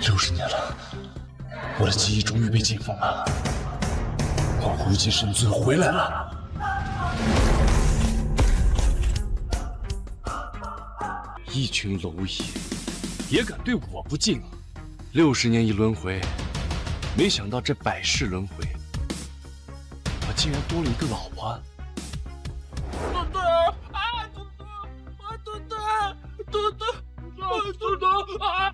60年了，我的记忆终于被解封了，我无极神尊回来了。一群蝼蚁也敢对我不敬！60年一轮回，没想到这百世轮回，我竟然多了一个老婆。墩墩啊，墩墩啊，墩墩，墩墩，墩墩啊！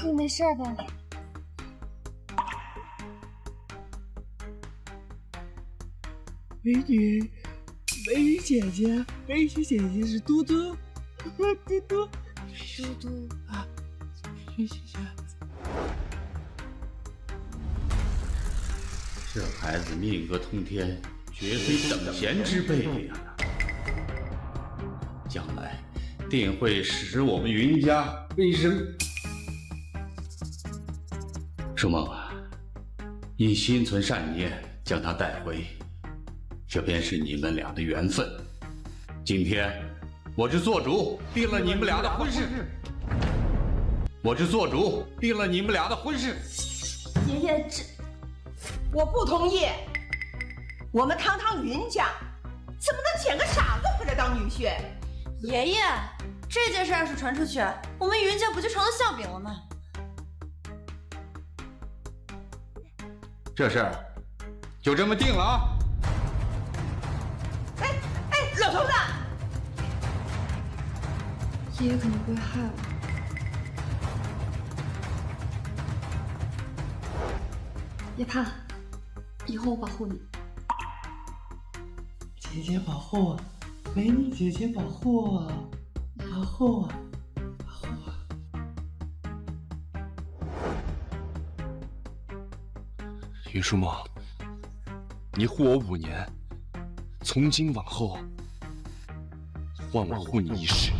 你没事吧？美女姐姐，美女姐姐是嘟嘟，嘟嘟啊，美女姐姐。这孩子命格通天，绝非等闲之辈呀！将来定会使我们云家飞升。舒梦啊，你心存善念，将他带回，这便是你们俩的缘分。今天，我这做主定了你们俩的婚事。爷爷，我不同意。我们堂堂云家，怎么能捡个傻子回来当女婿？爷爷，这件事要是传出去，我们云家不就成了笑柄了吗？这事儿就这么定了啊！哎，老头子，爷爷可能被害了。别怕，以后我保护你。姐姐保护我，美女姐姐保护我，保护我，保护我。云舒梦，你护我5年，从今往后，换我护你一世。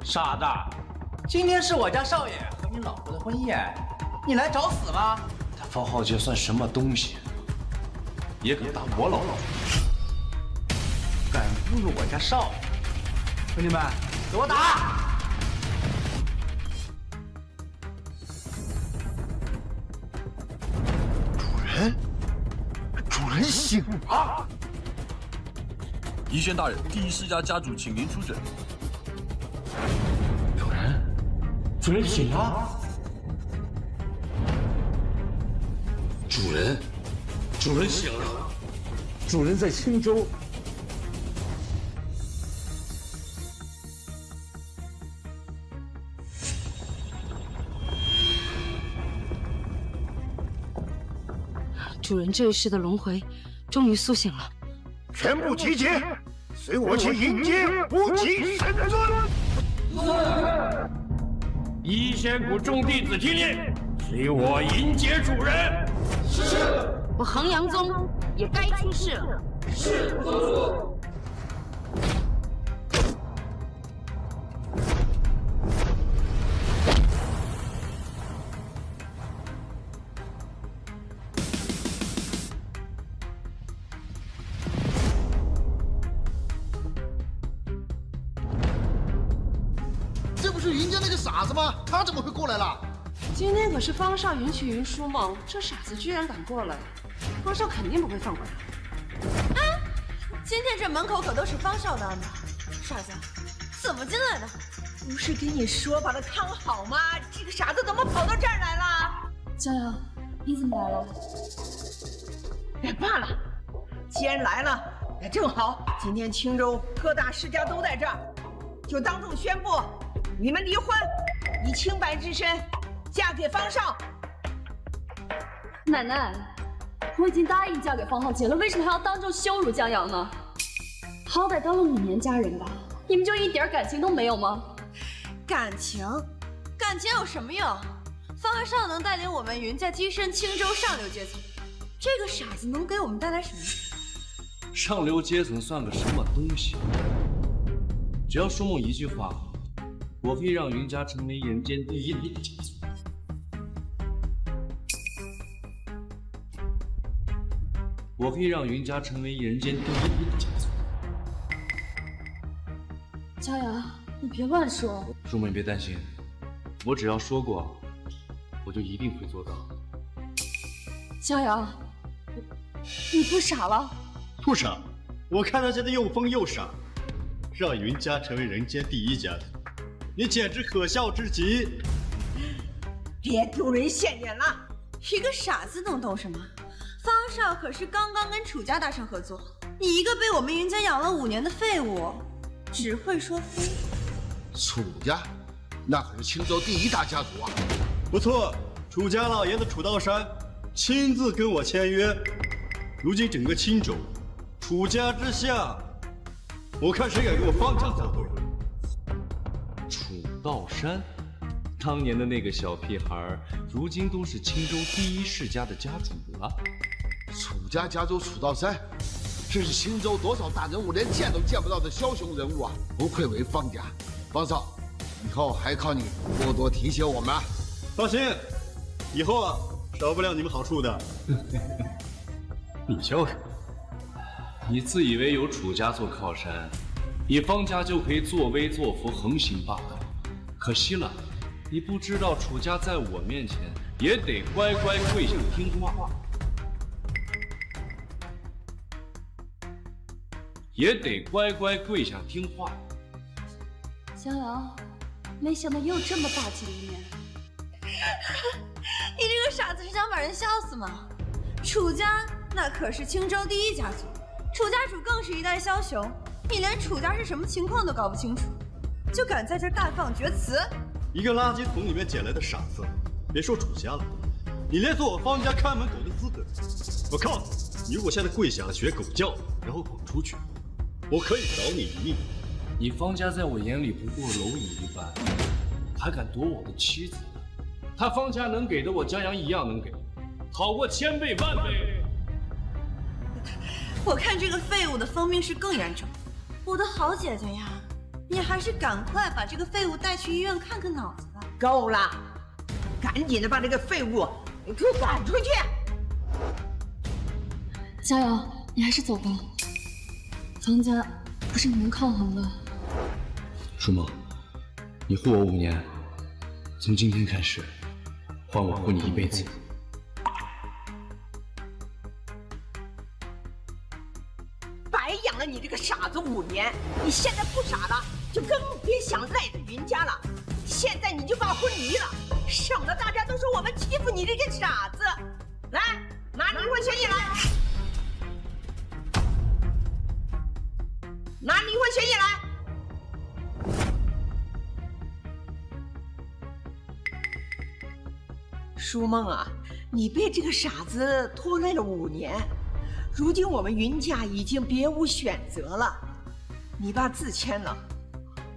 傻子，今天是我家少爷和你老婆的婚宴，你来找死吗？他方浩杰算什么东西，也敢打我老婆？敢侮辱我家少爷！兄弟们，给我打！主人醒了！宜轩大人，第一世家家主，请您出诊。主人醒了！主人醒了！主人在青州。主人这一世的轮回终于苏醒了，全部集结，随我去迎接无极神尊。一仙谷众弟子听令，随我迎接主人。是。我衡阳宗也该出世了。是宗主。这不是云家那个傻子吗？他怎么会过来了？今天可是方少允许云舒梦，这傻子居然敢过来，方少肯定不会放过他。今天这门口可都是方少的安排，傻子，怎么进来的？不是跟你说把他看好吗？这个傻子怎么跑到这儿来了？江阳，你怎么来了？也罢了，既然来了，也正好。今天青州各大世家都在这儿，就当众宣布，你们离婚，以清白之身嫁给方少。奶奶，我已经答应嫁给方浩杰了，为什么还要当众羞辱江阳呢？好歹当了5年家人吧，你们就一点感情都没有吗？感情有什么用？方少能带领我们云家跻身青州上流阶层，这个傻子能给我们带来什么？上流阶层算个什么东西？只要舒梦一句话，我可以让云家成为人间第一的家族。我可以让云家成为人间第一的家族。佳阳，你别乱说。舒梦，你别担心，我只要说过，我就一定会做到。佳阳，你不傻了？不傻，我看他现在又疯又傻，让云家成为人间第一家族，你简直可笑至极！别丢人现眼了！一个傻子能懂什么？方少可是刚刚跟楚家达成合作，你一个被我们云家养了5年的废物，只会说飞。楚家，那可是青州第一大家族啊！不错，楚家老爷子楚道山亲自跟我签约，如今整个青州，楚家之下，我看谁敢跟我方家作对。楚道山，当年的那个小屁孩，如今都是青州第一世家的家主了。楚家家族楚道山，这是青州多少大人物连见都见不到的枭雄人物啊！不愧为方家。方少，以后还靠你多多提携我们啊！放心，以后啊，少不了你们好处的。你瞧看，你自以为有楚家做靠山，你方家就可以作威作福、横行霸道。可惜了，你不知道楚家在我面前也得乖乖跪下听话。也得乖乖跪下听话。逍遥，没想到也有这么霸气的一面。你这个傻子是想把人笑死吗？楚家那可是青州第一家族，楚家主更是一代枭雄，你连楚家是什么情况都搞不清楚，就敢在这大放厥词？一个垃圾桶里面捡来的傻子，别说楚家了，你连做我方家看门狗的资格，我告诉你，你如果现在跪下了学狗叫，然后滚出去，我可以饶你一命。你方家在我眼里不过蝼蚁一般，还敢夺我的妻子？他方家能给的，我江阳一样能给，好过1000倍万倍。我看这个废物的疯病是更严重。我的好姐姐呀，你还是赶快把这个废物带去医院看看脑子吧。够了，赶紧的把这个废物给我赶出去！逍遥，你还是走吧，方家不是你能抗衡的。舒梦，你护我5年，从今天开始，换我护你一辈子。白养了你这个傻子5年，你现在不傻了，就更别想赖在云家了。现在你就把婚离了，省得大家都说我们欺负你这个傻子。来，拿离婚协议来，拿离婚协议来。舒梦啊，你被这个傻子拖累了5年，如今我们云家已经别无选择了。你把字签了，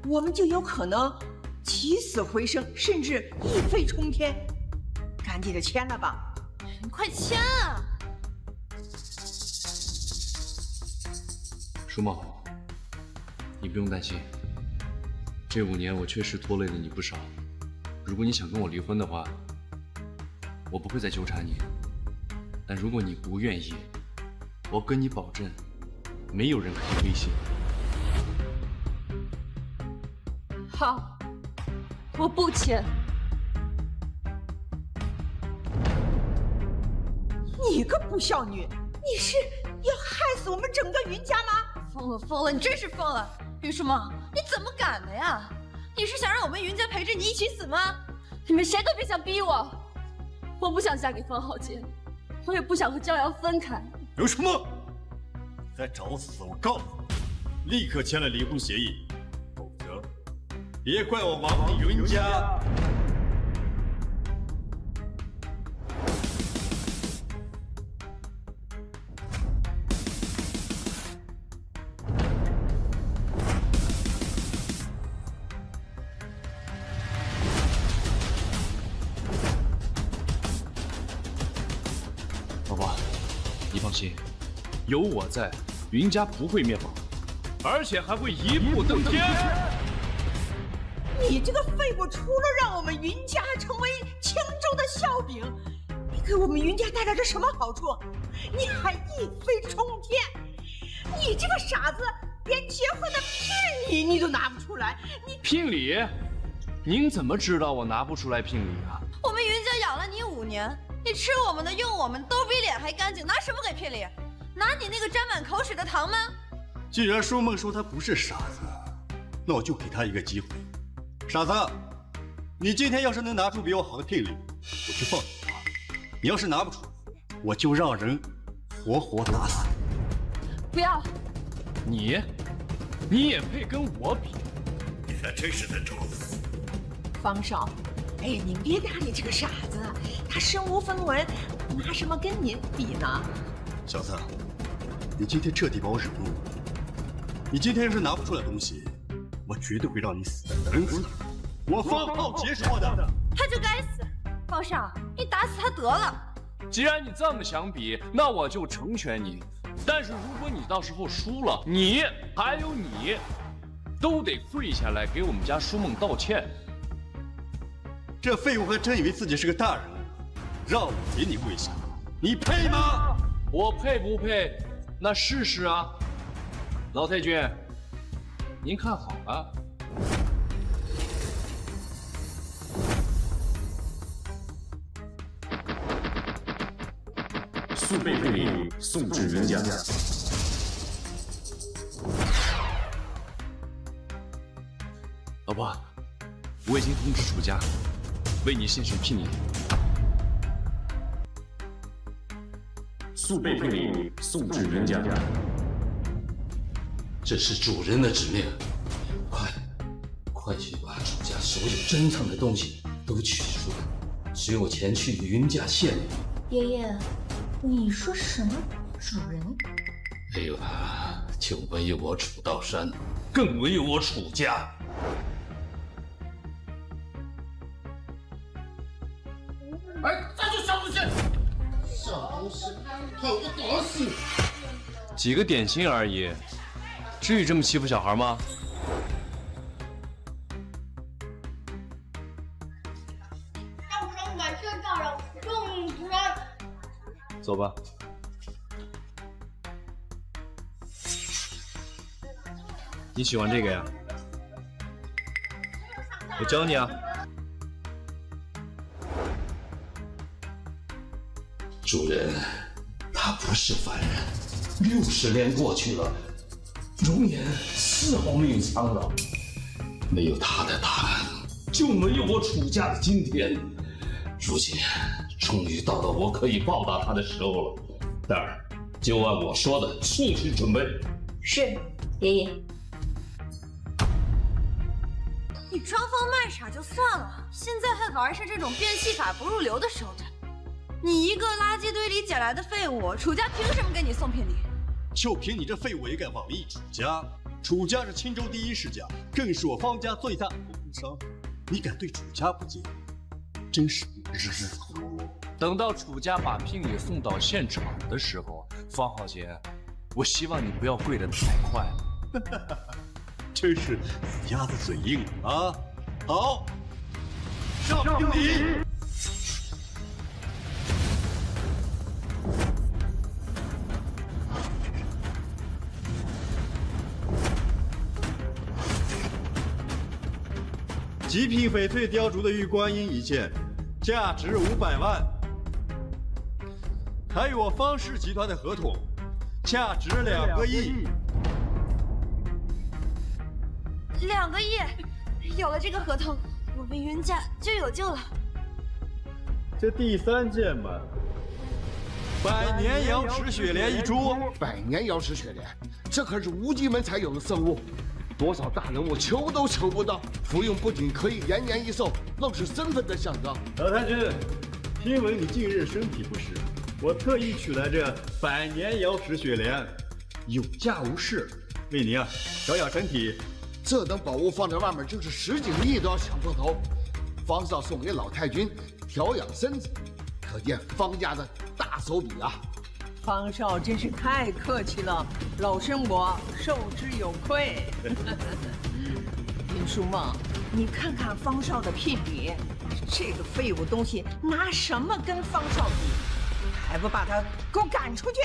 我们就有可能起死回生，甚至一飞冲天。赶紧的签了吧！你快签啊！舒梦，你不用担心，这5年我确实拖累了你不少。如果你想跟我离婚的话，我不会再纠缠你。但如果你不愿意，我跟你保证，没有人可以威胁你。好，我不签。你个不孝女，你是要害死我们整个云家吗？疯了，你真是疯了！云舒梦，你怎么敢的呀？你是想让我们云家陪着你一起死吗？你们谁都别想逼我，我不想嫁给方浩杰，我也不想和江阳分开。有什么？再找死！我告诉你，立刻签了离婚协议，否则别怪我亡你云家。宝宝，你放心，有我在，云家不会灭亡，而且还会一步登天。你这个废物，除了让我们云家成为青州的笑柄，你给我们云家带来了什么好处？你还一飞冲天！你这个傻子，连结婚的聘礼你都拿不出来，你聘礼？您怎么知道我拿不出来聘礼啊？我们云家养了你5年，你吃我们的，用我们，都比脸还干净，拿什么给聘礼？拿你那个沾满口水的糖吗？既然舒梦说他不是傻子，那我就给他一个机会。傻子，你今天要是能拿出比我好的聘礼，我就放你他；你要是拿不出，我就让人活活打死你。不要！你也配跟我比？你还真是在找死！方少，哎呀，你别搭理这个傻子，他身无分文，拿什么跟你比呢？小子，你今天彻底把我惹怒了。你今天要是拿不出来东西，我绝对会让你死得等死。我方浩杰说的，他就该死。方少，你打死他得了。既然你这么想比，那我就成全你。但是如果你到时候输了，你还有你，都得跪下来给我们家舒梦道歉。这废物还真以为自己是个大人了，让我给你跪下，你配吗？我配不配？那试试啊，老太君，您看好了。速备聘礼送至云家。老婆，我已经通知楚家，为你献上聘礼。速备聘礼送至云家。这是主人的指令，快去把楚家所有珍藏的东西都取出来，随我前去云家献礼。爷爷，你说什么主人？没有他，就没有我楚道山，更没有我楚家。哎，站住，小东西！小东西，看我打死你！几个点心而已，至于这么欺负小孩吗？道山感谢大人重职。走吧。你喜欢这个呀？我教你啊。主人，他不是凡人，60年过去了，容颜丝毫没有苍老。没有他的答案，就没有我楚家的今天。如今，终于到了我可以报答他的时候了。蛋儿，就按我说的，速去准备。是，爷爷。你装疯卖傻就算了，现在还玩上这种变戏法不入流的手段。你一个垃圾堆里捡来的废物，楚家凭什么给你送聘礼？就凭你这废物也敢妄议楚家？楚家是青州第一世家，更是我方家最大的供应商。你敢对楚家不敬，真是日子活。等到楚家把聘礼送到现场的时候，方浩杰，我希望你不要跪得太快。真是死鸭子嘴硬啊！好，上聘礼。极品翡翠雕琢的玉观音一件，价值500万。还有我方氏集团的合同，价值2个亿。2个亿，有了这个合同，我们云家就有救了。这第3件嘛，100年瑶池雪莲1株。100年瑶池雪莲，这可是无极门才有的生物，多少大人物求都求不到。服用不仅可以延年益寿，更是身份的象征。老太君，听闻你近日身体不适，我特意取来这100年瑶池雪莲，有价无市，为您啊调养身体。这等宝物放在外面，就是10几个亿都要抢破头。方少送给老太君调养身子，可见方家的大手笔啊！方少真是太客气了，老身我受之有愧。林书梦，你看看方少的聘礼，这个废物东西拿什么跟方少比？还不把他给我赶出去！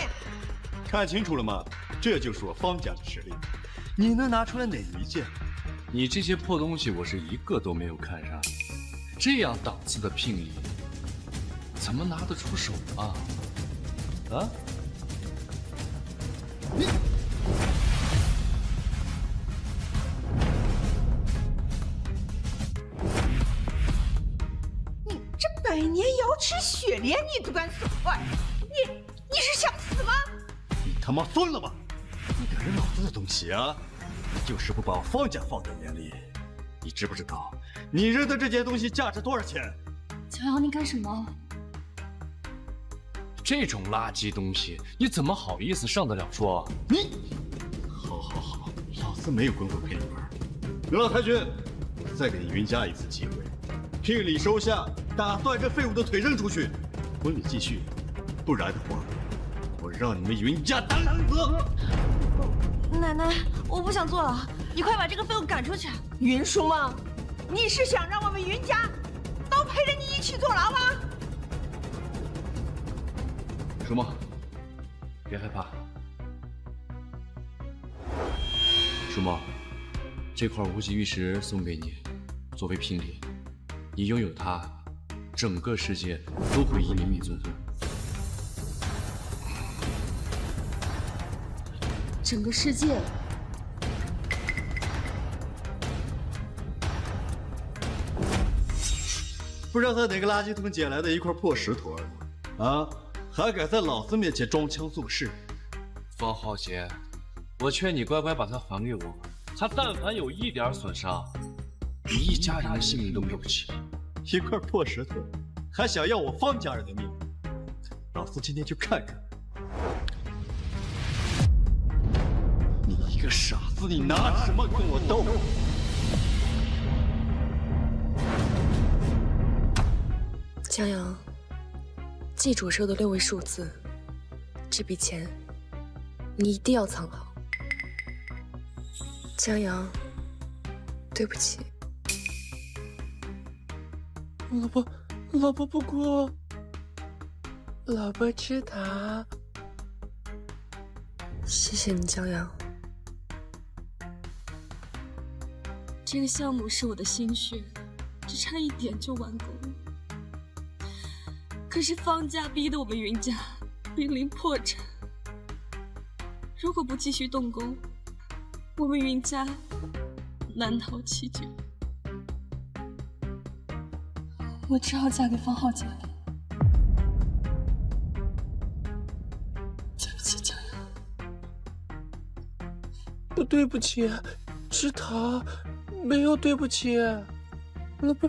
看清楚了吗？这就是我方家的实力。你能拿出来哪一件？你这些破东西，我是一个都没有看上。这样档次的聘礼，怎么拿得出手啊？啊？你这百年瑶池雪莲你都敢损坏，你是想死吗？你他妈疯了吧！你敢扔老子的东西啊！你就是不把我方家放在眼里。你知不知道，你扔的这件东西价值多少钱？乔瑶，你干什么？这种垃圾东西，你怎么好意思上得了桌？你，好，老子没有功夫陪你玩。刘老太君，我再给你云家一次机会，聘礼收下，打断这废物的腿扔出去，婚礼继续，不然的话，我让你们云家当狼子！奶奶，我不想做了，你快把这个废物赶出去！云书梦，你是想让我们云家都陪着你一起坐牢吗？舒梦，别害怕。舒梦，这块无极玉石送给你，作为聘礼，你拥有它，整个世界都会以你为尊尊。整个世界。不知道在哪个垃圾桶捡来的一块破石头而已，啊，还敢在老子面前装腔作势！方浩杰，我劝你乖乖把它还给我，它但凡有一点损伤，你一家人的性命都赔不起。一块破石头，还想要我方家人的命？老子今天就看看！你一个傻子，你拿什么跟我斗？江阳，记住我说的6位数字，这笔钱你一定要藏好。江阳，对不起。老婆不哭，老婆吃糖。谢谢你，江阳。这个项目是我的心血，只差一点就完工了。可是方家逼得我们云家濒临破产，如果不继续动工，我们云家难逃其咎。我只好嫁给方浩杰了。对不起，江阳。不对不起，吃糖，没有对不起。老婆。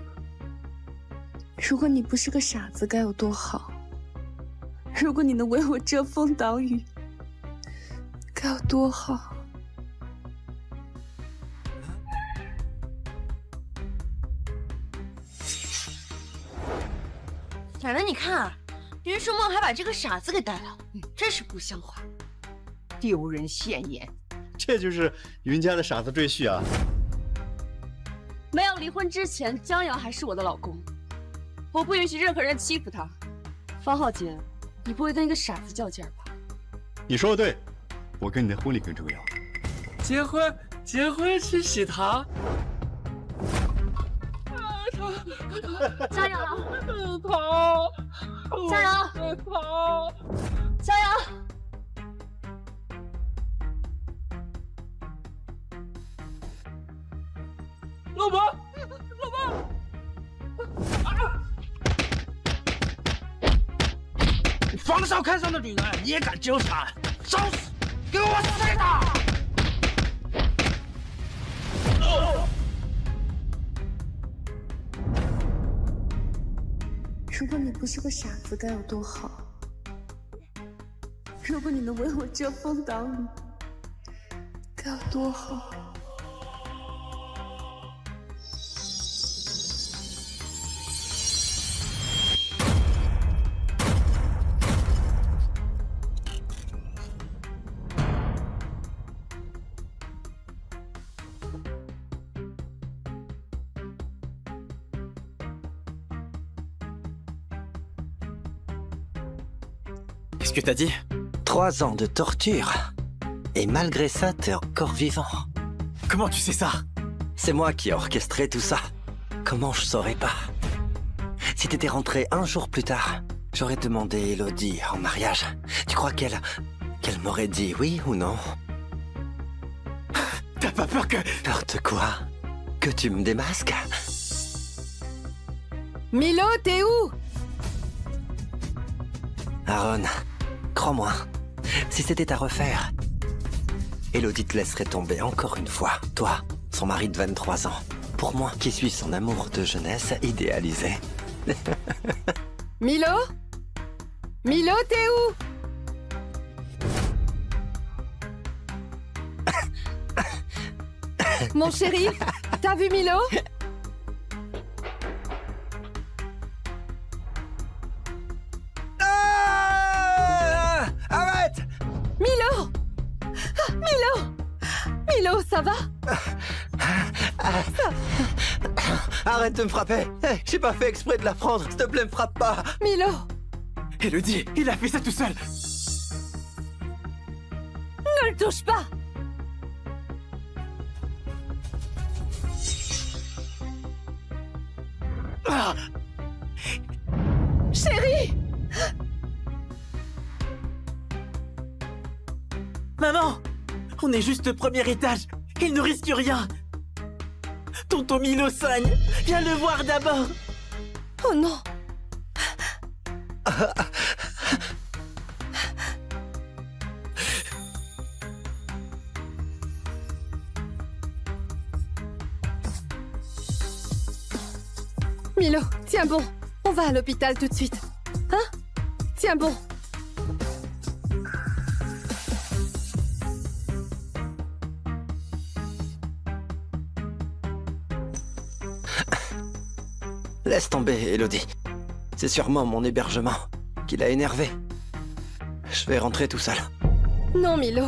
如果你不是个傻子，该有多好！如果你能为我遮风挡雨，该有多好！奶奶，你看，云书梦还把这个傻子给带了，真是不像话，丢人现眼！这就是云家的傻子赘婿啊！没有离婚之前，江阳还是我的老公。我不允许任何人欺负他。方浩杰，你不会跟一个傻子较劲吧？你说的对，我跟你的婚礼更重要。结婚是喜糖。江阳，糖，江阳，糖，江阳。老婆。方少看上的女人，你也敢纠缠？找死！给我碎他！如果你不是个傻子，该有多好！如果你能为我遮风挡雨，该有多好！ Qu'est-ce que t'as dit? 3 ans de torture. Et malgré ça, t'es encore vivant. Comment tu sais ça? C'est moi qui ai orchestré tout ça. Comment je saurais pas? Si t'étais rentré un jour plus tard, j'aurais demandé Elodie en mariage. Tu crois qu'elle m'aurait dit oui ou non? T'as pas peur que... Peur de quoi? Que tu me démasques? Milo, t'es où? Aaron, crois-moi, si c'était à refaire, Elodie te laisserait tomber encore une fois. Toi, son mari de 23 ans. Pour moi, qui suis son amour de jeunesse idéalisé. Milo? Milo, t'es où? Mon chéri, t'as vu Milo? Arrête! Milo! Milo! Milo, ça va? Arrête de me frapper! Hey, j'ai pas fait exprès de la prendre, s'il te plaît, me frappe pas! Milo! Elodie, il a fait ça tout seul! Ne le touche pas! Ah. Chérie! Maman! On est juste au premier étage. Il ne risque rien. Tonton Milo saigne. Viens le voir d'abord. Oh non! Milo, tiens bon. On va à l'hôpital tout de suite. Hein? Tiens bon. Laisse tomber, Elodie. C'est sûrement mon hébergement qui l'a énervé. Je vais rentrer tout seul. Non, Milo.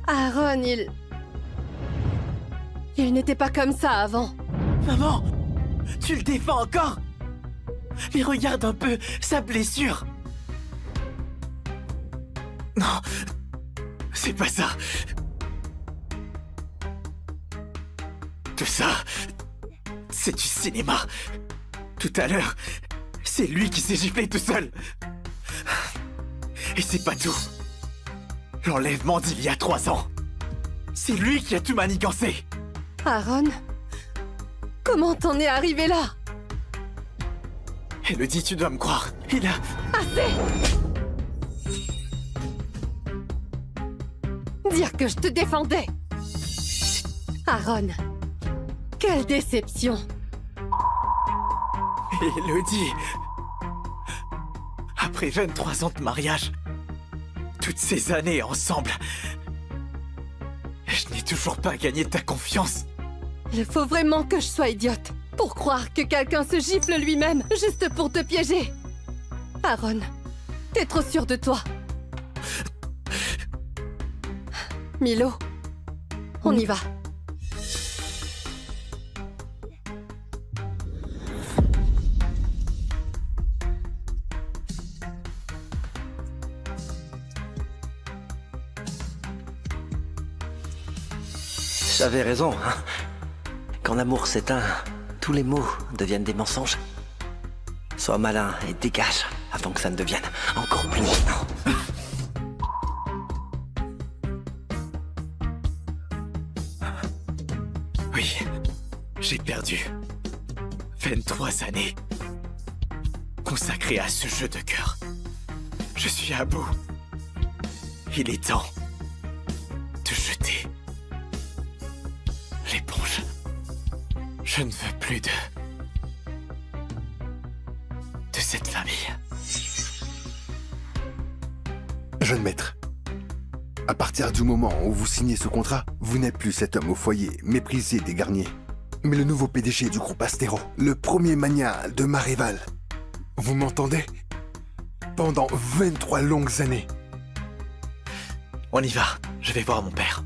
Aaron, il n'était pas comme ça avant. Maman, tu le défends encore? Mais regarde un peu sa blessure. Non, c'est pas ça. Tout ça, c'est du cinéma. Tout à l'heure, c'est lui qui s'est giflé tout seul. Et c'est pas tout. L'enlèvement d'il y a 3 ans. C'est lui qui a tout manigancé. Aaron, comment t'en es arrivé là? Elodie, tu dois me croire. Il a... Assez! Dire que je te défendais. Aaron, quelle déception. Elodie, après 23 ans de mariage, toutes ces années ensemble, je n'ai toujours pas gagné ta confiance. Il faut vraiment que je sois idiote pour croire que quelqu'un se gifle lui-même juste pour te piéger. Aaron, t'es trop sûr de toi. Milo, on y va. J'avais raison, hein. Quand l'amour s'éteint, tous les mots deviennent des mensonges. Sois malin et dégage avant que ça ne devienne encore plus gênant. Oui, j'ai perdu 23 années consacrées à ce jeu de cœur. Je suis à bout. Il est temps de jeter l'éponge. Je ne veux plus de cette famille. Jeune maître, à partir du moment où vous signez ce contrat, vous n'êtes plus cet homme au foyer, méprisé des garniers, mais le nouveau PDG du groupe Astero, le premier magnat de Maréval. Vous m'entendez? Pendant 23 longues années. On y va, je vais voir mon père.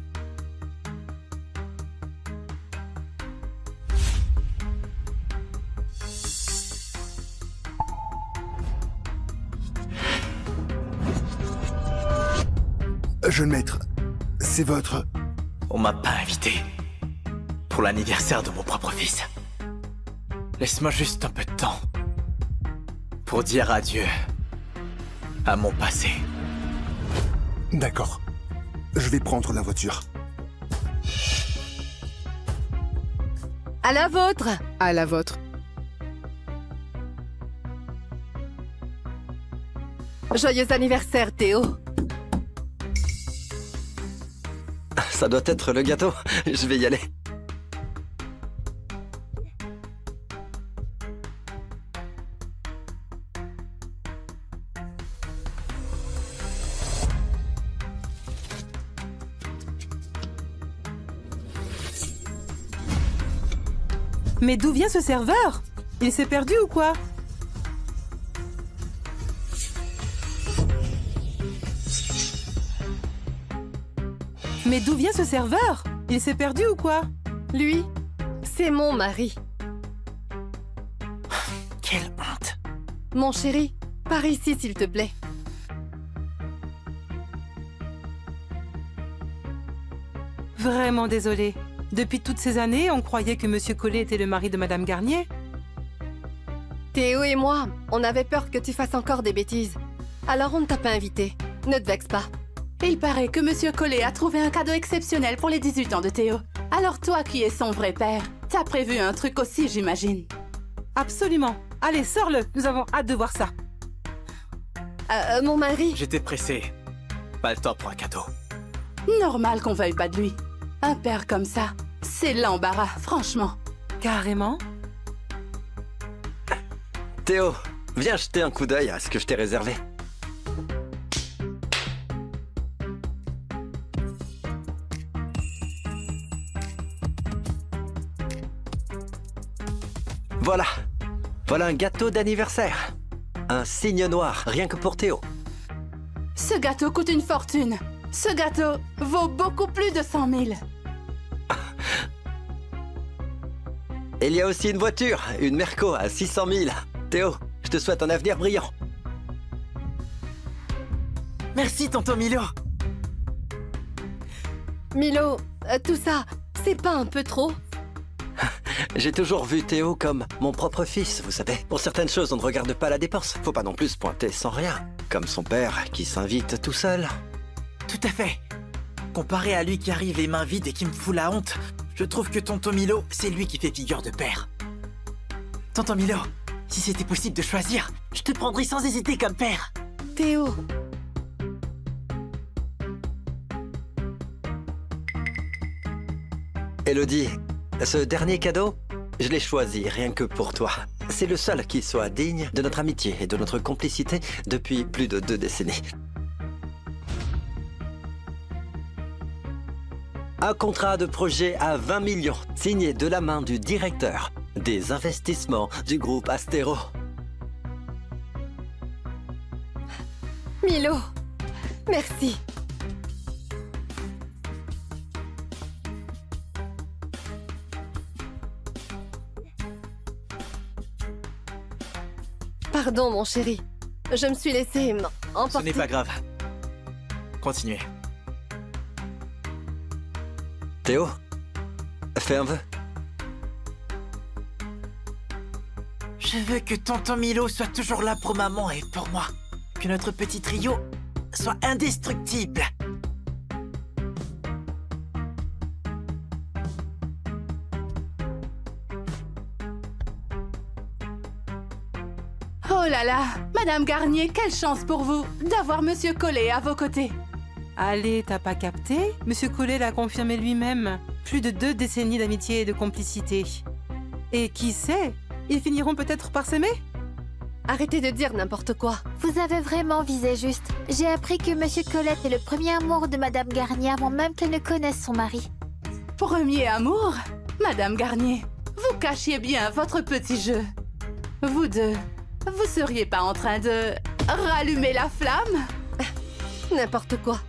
Jeune maître, c'est votre... On m'a pas invité. Pour l'anniversaire de mon propre fils. Laisse-moi juste un peu de temps. Pour dire adieu à mon passé. D'accord. Je vais prendre la voiture. À la vôtre. À la vôtre. Joyeux anniversaire, Théo. Ça doit être le gâteau. Je vais y aller. Mais d'où vient ce serveur? Il s'est perdu ou quoi? Mais d'où vient ce serveur? Il s'est perdu ou quoi? Lui, c'est mon mari. Quelle honte. Mon chéri, par ici s'il te plaît. Vraiment désolée. Depuis toutes ces années, on croyait que Monsieur Collet était le mari de Madame Garnier. Théo et moi, on avait peur que tu fasses encore des bêtises. Alors on ne t'a pas invité. Ne te vexe pas. Il paraît que Monsieur Collet a trouvé un cadeau exceptionnel pour les 18 ans de Théo. Alors toi qui es son vrai père, t'as prévu un truc aussi, j'imagine. Absolument. Allez, sors-le. Nous avons hâte de voir ça. Mon mari... J'étais pressé. Pas le temps pour un cadeau. Normal qu'on veuille pas de lui. Un père comme ça, c'est l'embarras, franchement. Carrément. Théo, viens jeter un coup d'œil à ce que je t'ai réservé. Voilà. Voilà un gâteau d'anniversaire. Un signe noir, rien que pour Théo. Ce gâteau coûte une fortune. Ce gâteau vaut beaucoup plus de 100 000. Il y a aussi une voiture, une Merco à 600 000. Théo, je te souhaite un avenir brillant. Merci, tonton Milo. Milo, tout ça, c'est pas un peu trop? J'ai toujours vu Théo comme mon propre fils, vous savez. Pour certaines choses, on ne regarde pas la dépense. Faut pas non plus se pointer sans rien. Comme son père qui s'invite tout seul. Tout à fait. Comparé à lui qui arrive les mains vides et qui me fout la honte, je trouve que tonton Milo, c'est lui qui fait figure de père. Tonton Milo, si c'était possible de choisir, je te prendrais sans hésiter comme père. Théo. Élodie, ce dernier cadeau, je l'ai choisi rien que pour toi. C'est le seul qui soit digne de notre amitié et de notre complicité depuis plus de 2 décennies. Un contrat de projet à 20 millions, signé de la main du directeur des investissements du groupe Astéro. Milo, merci. Pardon, mon chéri. Je me suis laissé emporter. Ce n'est pas grave. Continuez. Théo, fais un vœu. Je veux que tonton Milo soit toujours là pour maman et pour moi. Que notre petit trio soit indestructible. Oh là là, Madame Garnier, quelle chance pour vous d'avoir Monsieur Collet à vos côtés. Allez, t'as pas capté? Monsieur Collet l'a confirmé lui-même. Plus de 2 décennies d'amitié et de complicité. Et qui sait? Ils finiront peut-être par s'aimer? Arrêtez de dire n'importe quoi. Vous avez vraiment visé juste. J'ai appris que Monsieur Collet est le premier amour de Madame Garnier avant même qu'elle ne connaisse son mari. Premier amour? Madame Garnier, vous cachiez bien votre petit jeu. Vous deux, vous seriez pas en train de rallumer la flamme? N'importe quoi.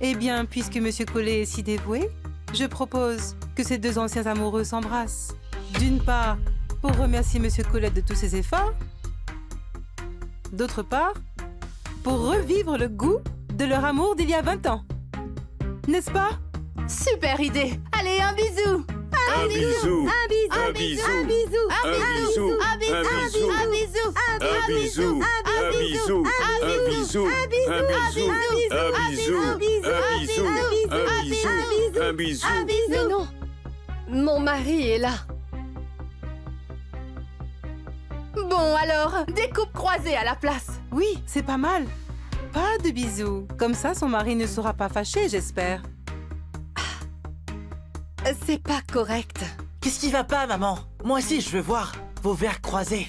Eh bien, puisque Monsieur Collet est si dévoué, je propose que ces 2 anciens amoureux s'embrassent. D'une part, pour remercier Monsieur Collet de tous ses efforts. D'autre part, pour revivre le goût de leur amour d'il y a 20 ans. N'est-ce pas? Super idée. Allez, un bisou. Un bisou. Un bisou. Un bisou. Un bisou. Un bisou. Un bisou. Un bisou. Un bisou. Un bisou. Un bisou. Un bisou. Un bisou. Un bisou. Un bisou. Un bisou. Mais non, mon mari est là. Bon alors, des coupes croisées à la place. Oui, c'est pas mal. Pas de bisous. Comme ça, son mari ne sera pas fâché, j'espère. C'est pas correct. Qu'est-ce qui va pas, maman? Moi aussi, je veux voir vos verres croisés.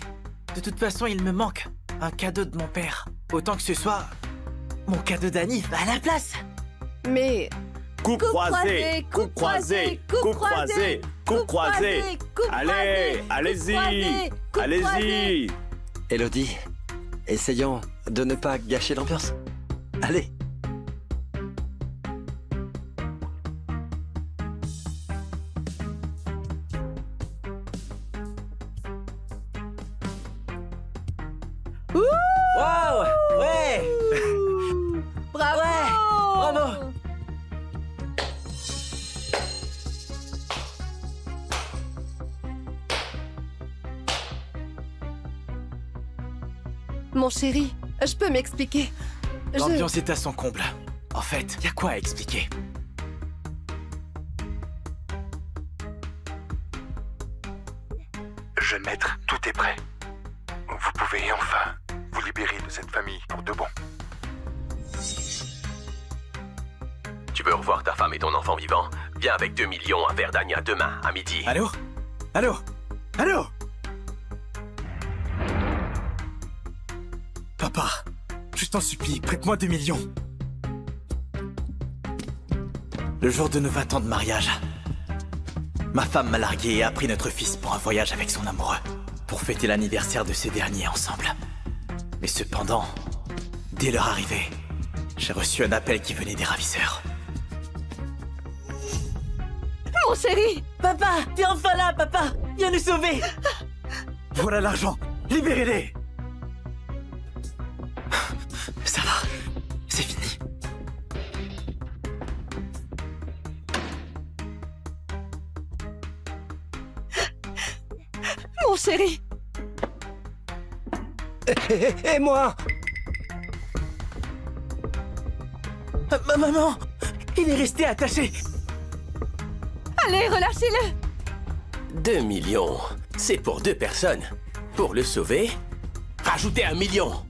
De toute façon, il me manque un cadeau de mon père. Autant que ce soit mon cadeau d'anniv à la place. Mais... Coupe croisée, coupe croisée, coupe croisée, coupe croisée. Allez, allez-y, allez-y. Élodie, essayons de ne pas gâcher l'ambiance. Allez. Wow! Ouais! Bravo! Ouais! Bravo! Mon chéri, je peux m'expliquer. L'ambiance est à son comble. En fait, y a quoi à expliquer? Jeune maître, tout est prêt. Vous pouvez enfin vous libérer de cette famille pour de bon. Tu veux revoir ta femme et ton enfant vivant? Viens avec 2 millions à Verdania demain, à midi. Allô? Allô? Allô? Papa, je t'en supplie, prête-moi 2 millions. Le jour de nos 20 ans de mariage, ma femme m'a largué et a pris notre fils pour un voyage avec son amoureux, pour fêter l'anniversaire de ces derniers ensemble. Mais cependant, dès leur arrivée, j'ai reçu un appel qui venait des ravisseurs. Mon chéri! Papa, t'es enfin là, papa! Viens nous sauver! Voilà l'argent! Libérez-les! Ça va, c'est fini. Mon chéri! Et moi? Maman! Il est resté attaché! Allez, relâchez-le! 2 millions, c'est pour 2 personnes. Pour le sauver, rajoutez 1 million.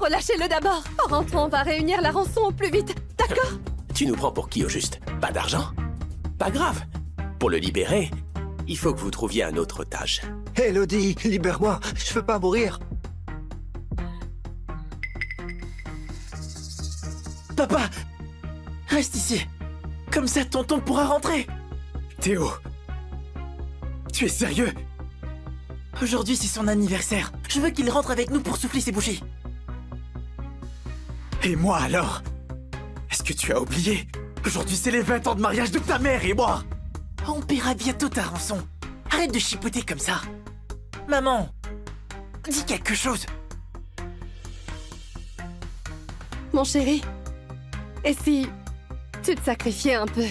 Relâchez-le d'abord. En rentrant, on va réunir la rançon au plus vite. D'accord? Tu nous prends pour qui au juste? Pas d'argent? Pas grave. Pour le libérer, il faut que vous trouviez un autre otage. Élodie, libère-moi, je veux pas mourir. Papa! Reste ici. Comme ça, tonton pourra rentrer. Théo, tu es sérieux? Aujourd'hui, c'est son anniversaire. Je veux qu'il rentre avec nous pour souffler ses bougies. Et moi alors? Est-ce que tu as oublié qu'aujourd'hui c'est les 20 ans de mariage de ta mère et moi? On paiera bientôt ta rançon. Arrête de chipoter comme ça. Maman, dis quelque chose. Mon chéri, et si tu te sacrifiais un peu?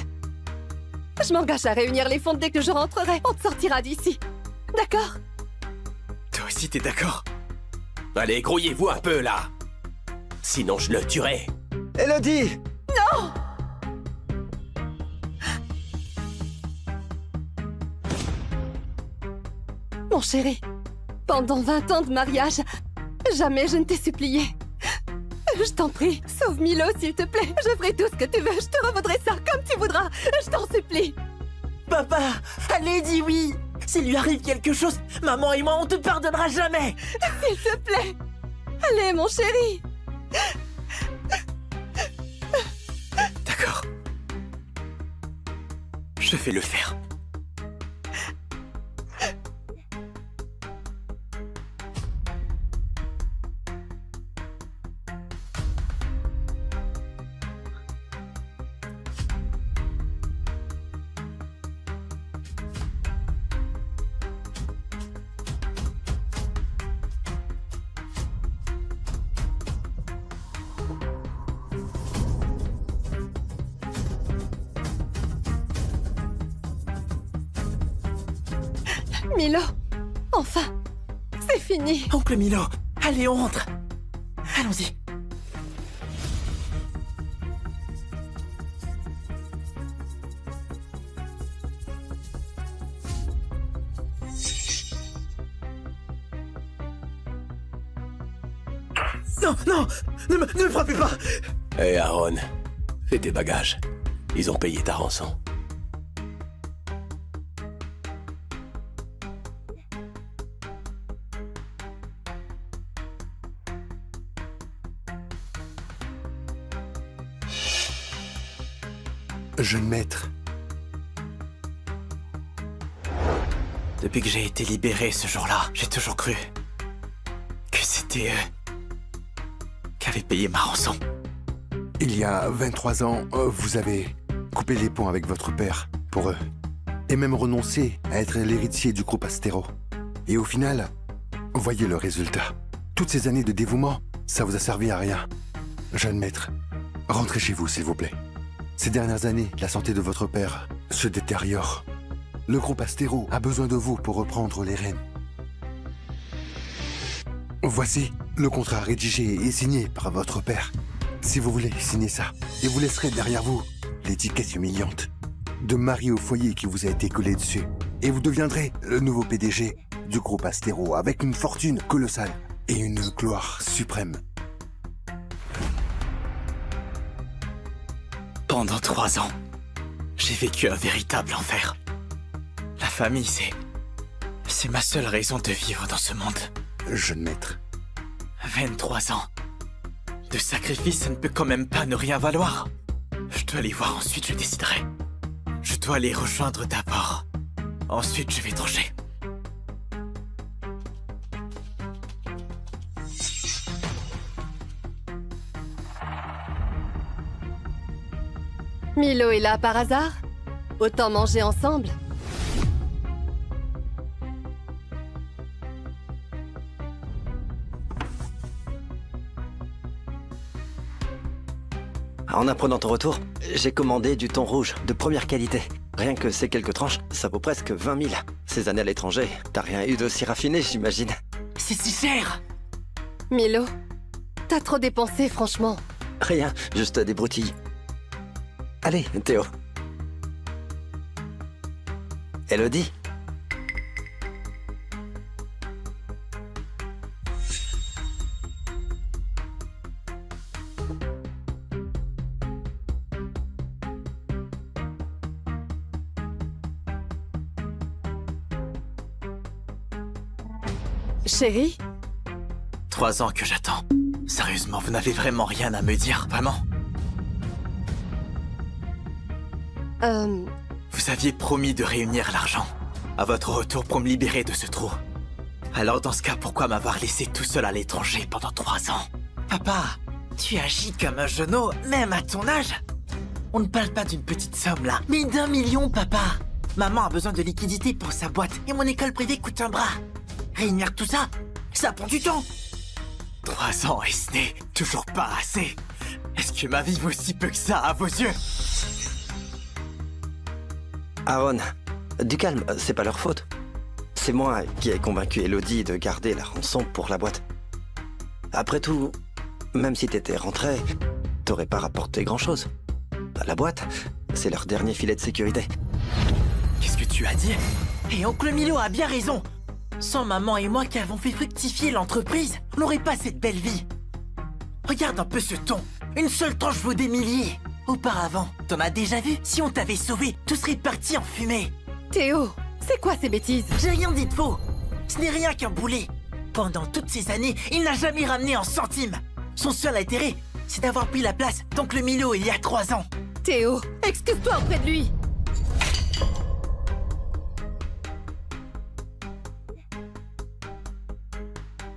Je m'engage à réunir les fonds dès que je rentrerai. On te sortira d'ici. D'accord? Toi aussi t'es d'accord? Allez, grouillez-vous un peu là. Sinon je le tuerai. Élodie! Non! Mon chéri, pendant 20 ans de mariage, jamais je ne t'ai supplié. Je t'en prie, sauve Milo s'il te plaît. Je ferai tout ce que tu veux, je te revaudrai ça comme tu voudras. Je t'en supplie. Papa, allez, dis oui. S'il lui arrive quelque chose, maman et moi, on te pardonnera jamais. S'il te plaît. Allez, mon chéri. D'accord. Je vais le faire. Milo, enfin, c'est fini. Oncle Milo, allez, on rentre. Allons-y. Non, non, ne me frappez pas. Hé Aaron, fais tes bagages. Ils ont payé ta rançon. Jeune maître. Depuis que j'ai été libéré ce jour-là, j'ai toujours cru que c'était eux qui avaient payé ma rançon. Il y a 23 ans, vous avez coupé les ponts avec votre père pour eux. Et même renoncé à être l'héritier du groupe Astero. Et au final, voyez le résultat. Toutes ces années de dévouement, ça vous a servi à rien. Jeune maître, rentrez chez vous, s'il vous plaît. Ces dernières années, la santé de votre père se détériore. Le groupe Astero a besoin de vous pour reprendre les rênes. Voici le contrat rédigé et signé par votre père. Si vous voulez, signez ça. Et vous laisserez derrière vous l'étiquette humiliante de mari au foyer qui vous a été collée dessus. Et vous deviendrez le nouveau PDG du groupe Astero avec une fortune colossale et une gloire suprême. Pendant 3 ans, j'ai vécu un véritable enfer. La famille, c'est ma seule raison de vivre dans ce monde. Jeune maître. 23 ans. De sacrifice, ça ne peut quand même pas ne rien valoir. Je dois les voir, ensuite je déciderai. Je dois les rejoindre d'abord. Ensuite, je vais trancher. Milo est là par hasard? Autant manger ensemble. En apprenant ton retour, j'ai commandé du thon rouge de première qualité. Rien que ces quelques tranches, ça vaut presque 20 000. Ces années à l'étranger, t'as rien eu d'aussi raffiné, j'imagine. C'est si cher! Milo, t'as trop dépensé, franchement. Rien, juste des broutilles. Allez, Théo. Elodie. Chérie? 3 ans que j'attends. Sérieusement, vous n'avez vraiment rien à me dire, vraiment? Vous aviez promis de réunir l'argent à votre retour pour me libérer de ce trou. Alors dans ce cas, pourquoi m'avoir laissé tout seul à l'étranger pendant 3 ans? Papa, tu agis comme un genou, même à ton âge. On ne parle pas d'une petite somme là, mais d'1 million, papa. Maman a besoin de liquidités pour sa boîte et mon école privée coûte un bras. Réunir tout ça, ça prend du temps. 3 ans et ce n'est toujours pas assez. Est-ce que ma vie vaut si peu que ça à vos yeux? Aaron, du calme, c'est pas leur faute. C'est moi qui ai convaincu Elodie de garder la rançon pour la boîte. Après tout, même si t'étais rentré, t'aurais pas rapporté grand-chose. La boîte, c'est leur dernier filet de sécurité. Qu'est-ce que tu as dit? Et oncle Milo a bien raison. Sans maman et moi qui avons fait fructifier l'entreprise, on n'aurait pas cette belle vie. Regarde un peu ce thon. Une seule tranche vaut des milliers. Auparavant, t'en as déjà vu? Si on t'avait sauvé, tout serait parti en fumée. Théo, c'est quoi ces bêtises? J'ai rien dit de faux. Ce n'est rien qu'un boulet. Pendant toutes ces années, il n'a jamais ramené un centime. Son seul intérêt, c'est d'avoir pris la place d'oncle Milo il y a 3 ans. Théo, excuse-toi auprès de lui.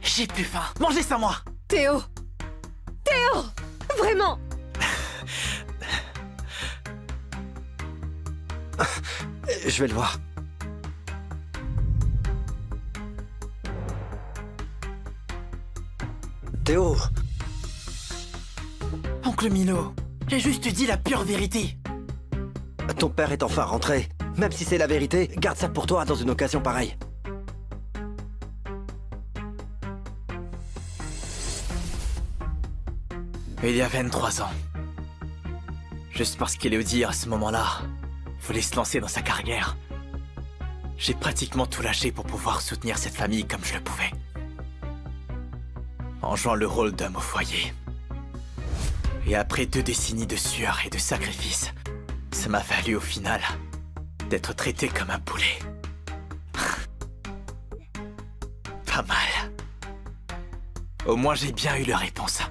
J'ai plus faim. Mangez sans moi. Théo! Théo! Vraiment! Je vais le voir. Théo! Oncle Milo, j'ai juste dit la pure vérité. Ton père est enfin rentré. Même si c'est la vérité, garde ça pour toi dans une occasion pareille. Il y a 23 ans. Juste parce qu'Élodie, à ce moment-là, voulait se lancer dans sa carrière. J'ai pratiquement tout lâché pour pouvoir soutenir cette famille comme je le pouvais. En jouant le rôle d'homme au foyer. Et après 2 décennies de sueur et de sacrifices, ça m'a valu au final d'être traité comme un poulet. Pas mal. Au moins j'ai bien eu la réponse.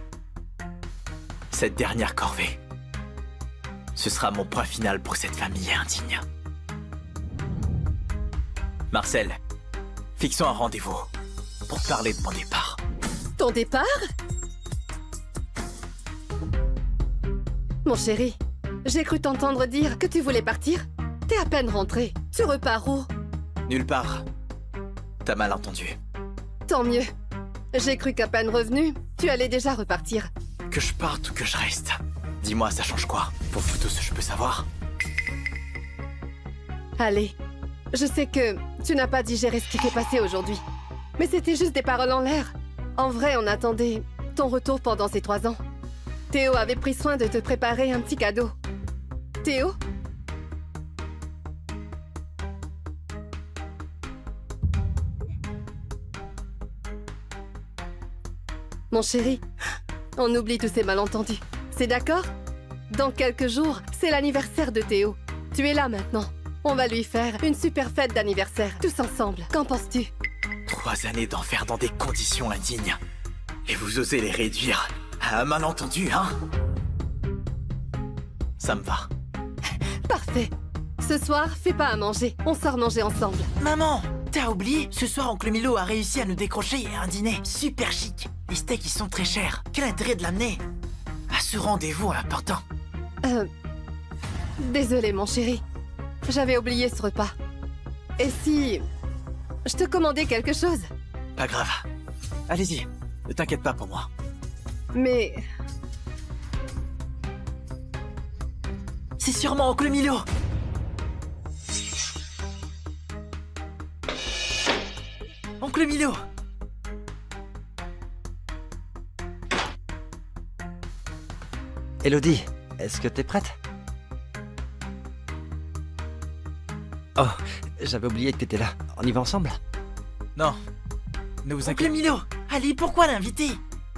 Cette dernière corvée, ce sera mon point final pour cette famille indigne. Marcel, fixons un rendez-vous pour parler de mon départ. Ton départ? Mon chéri, j'ai cru t'entendre dire que tu voulais partir. T'es à peine rentré. Tu repars où? Nulle part. T'as mal entendu. Tant mieux. J'ai cru qu'à peine revenu, tu allais déjà repartir. Que je parte ou que je reste, dis-moi, ça change quoi? Pour vous tous, je peux savoir? Allez, je sais que tu n'as pas digéré ce qui s'est passé aujourd'hui. Mais c'était juste des paroles en l'air. En vrai, on attendait ton retour pendant ces 3 ans. Théo avait pris soin de te préparer un petit cadeau. Théo? Mon chéri, on oublie tous ces malentendus. C'est d'accord? Dans quelques jours, c'est l'anniversaire de Théo. Tu es là maintenant. On va lui faire une super fête d'anniversaire, tous ensemble. Qu'en penses-tu? 3 années d'enfer dans des conditions indignes. Et vous osez les réduire à un malentendu, hein? Ça me va. Parfait. Ce soir, fais pas à manger. On sort manger ensemble. Maman, t'as oublié? Ce soir, oncle Milo a réussi à nous décrocher un dîner super chic. Les steaks, ils sont très chers. Quel intérêt de l'amener à ce rendez-vous important? Désolé, mon chéri. J'avais oublié ce repas. Et si je te commandais quelque chose? Pas grave. Allez-y, ne t'inquiète pas pour moi. Mais... c'est sûrement oncle Milo. Oncle Milo. Élodie, est-ce que t'es prête? Oh, j'avais oublié que t'étais là. On y va ensemble? Non. Ne vous inquiétez pas. Oncle Milo, allez, pourquoi l'inviter?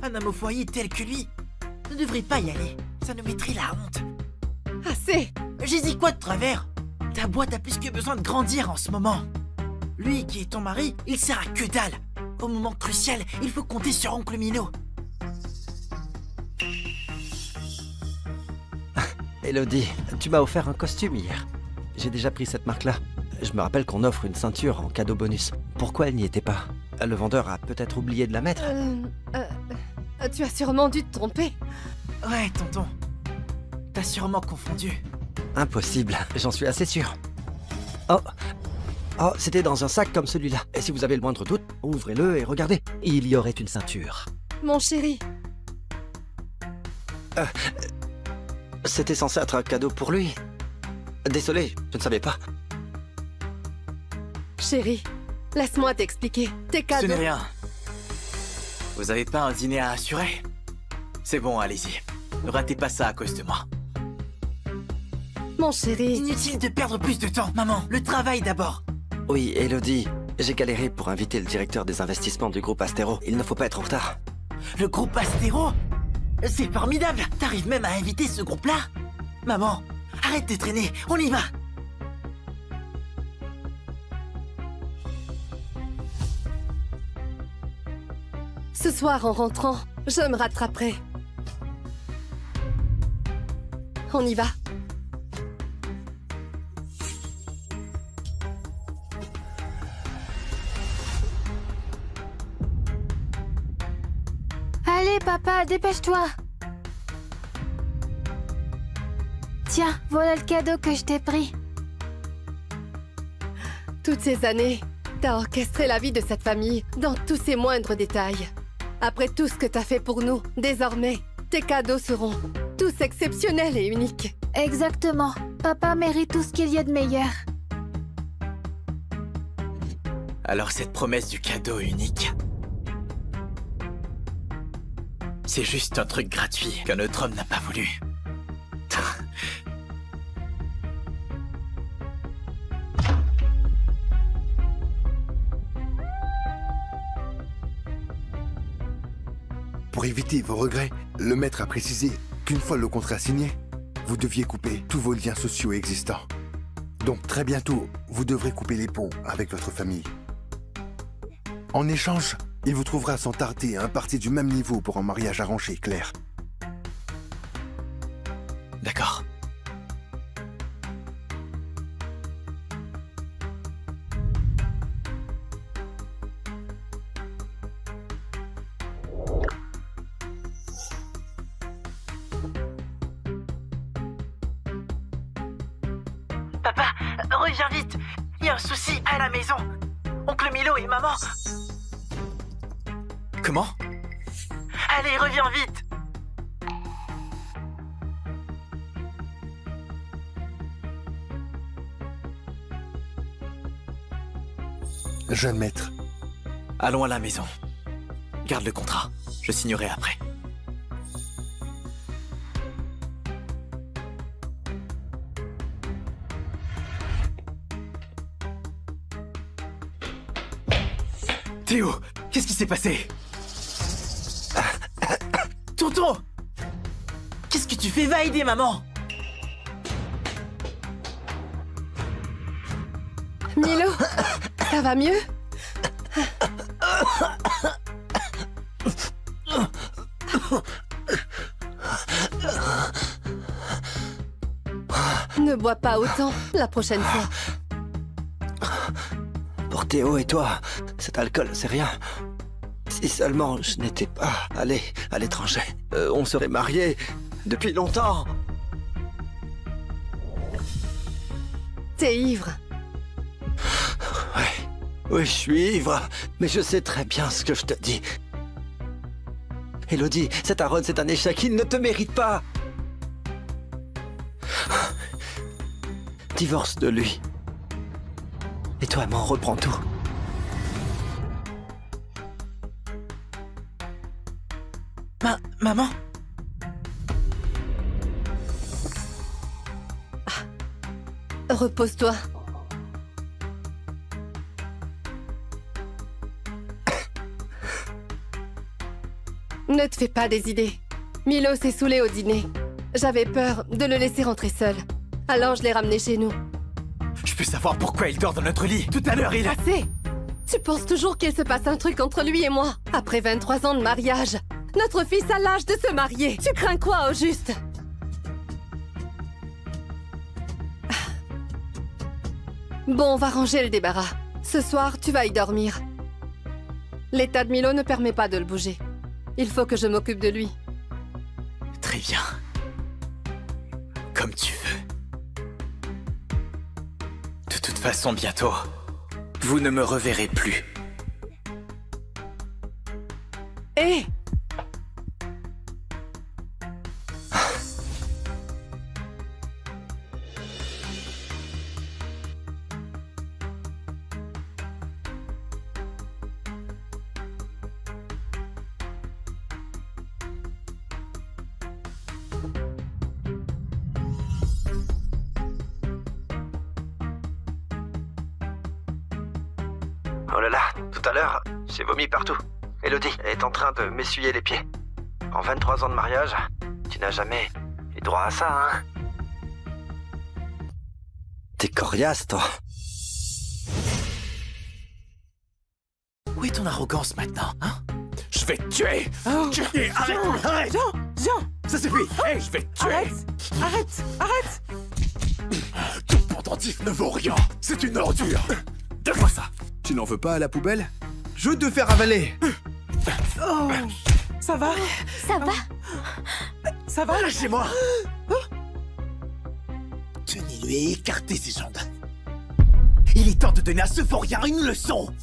Un homme au foyer tel que lui ne devrait pas y aller. Ça nous mettrait la honte. Assez! J'ai dit quoi de travers? Ta boîte a plus que besoin de grandir en ce moment. Lui qui est ton mari, il sert à que dalle. Au moment crucial, il faut compter sur oncle Milo. Élodie, tu m'as offert un costume hier. J'ai déjà pris cette marque-là. Je me rappelle qu'on offre une ceinture en cadeau bonus. Pourquoi elle n'y était pas? Le vendeur a peut-être oublié de la mettre. Tu as sûrement dû te tromper. Ouais, tonton. T'as sûrement confondu. Impossible, j'en suis assez sûr. Oh, c'était dans un sac comme celui-là. Et si vous avez le moindre doute, ouvrez-le et regardez. Il y aurait une ceinture. Mon chéri. C'était censé être un cadeau pour lui. Désolé, je ne savais pas. Chéri, laisse-moi t'expliquer. Tes cadeaux... Ce n'est rien. Vous avez pas un dîner à assurer? C'est bon, allez-y. Ne ratez pas ça à cause de moi. Mon chéri... Inutile de perdre plus de temps, maman. Le travail d'abord. Oui, Élodie, j'ai galéré pour inviter le directeur des investissements du groupe Astero. Il ne faut pas être en retard. Le groupe Astero? C'est formidable. T'arrives même à inviter ce groupe-là? Maman, arrête de traîner. On y va. Ce soir, en rentrant, je me rattraperai. On y va. Allez, papa, dépêche-toi. Tiens, voilà le cadeau que je t'ai pris. Toutes ces années, t'as orchestré la vie de cette famille dans tous ses moindres détails. Après tout ce que t'as fait pour nous, désormais, tes cadeaux seront tous exceptionnels et uniques. Exactement. Papa mérite tout ce qu'il y a de meilleur. Alors cette promesse du cadeau unique, C'est juste un truc gratuit qu'un autre homme n'a pas voulu. Pour éviter vos regrets, le maître a précisé qu'une fois le contrat signé, vous deviez couper tous vos liens sociaux existants. Donc très bientôt, vous devrez couper les ponts avec votre famille. En échange, il vous trouvera sans tarder un parti du même niveau pour un mariage arrangé, Claire. D'accord. Papa, reviens vite. Il y a un souci à la maison. Oncle Milo et maman. Comment? Allez, reviens vite. Jeune maître. Allons à la maison. Garde le contrat. Je signerai après. Théo, qu'est-ce qui s'est passé? Tonton! Qu'est-ce que tu fais? Va aider maman! Milo, ça va mieux? Ne bois pas autant la prochaine fois. Pour Théo et toi, cet alcool, c'est rien. Si seulement je n'étais pas allé à l'étranger, on serait mariés depuis longtemps. T'es ivre. Oui, je suis ivre, mais je sais très bien ce que je te dis. Élodie, cet Aaron, c'est un échec, il ne te mérite pas. Divorce de lui. Et toi, m'en reprends tout. Maman? Repose-toi. Ne te fais pas des idées. Milo s'est saoulé au dîner. J'avais peur de le laisser rentrer seul. Alors je l'ai ramené chez nous. Je peux savoir pourquoi il dort dans notre lit. Tout à l'heure, il a... Assez! Tu penses toujours qu'il se passe un truc entre lui et moi? Après 23 ans de mariage, notre fils a l'âge de se marier. Tu crains quoi, au juste? Bon, on va ranger le débarras. Ce soir, tu vas y dormir. L'état de Milo ne permet pas de le bouger. Il faut que je m'occupe de lui. Très bien. Comme tu veux. De toute façon, bientôt, vous ne me reverrez plus. Hé! Oh là là, tout à l'heure, j'ai vomi partout. Élodie est en train de m'essuyer les pieds. En 23 ans de mariage, tu n'as jamais eu droit à ça, hein? T'es coriace, toi. Où est ton arrogance maintenant, hein? Je vais te tuer! Oh. Arrête! Viens! Ça suffit! Hey, je vais te tuer! Arrête! Ton pendentif ne vaut rien! C'est une ordure! Donne-moi ça! Tu n'en veux pas à la poubelle? Je veux te faire avaler! Oh! Ça va? Ça va? Ça va? Lâchez-moi! Tenez-le et écartez ses jambes. Il est temps de donner à ce vaurien une leçon!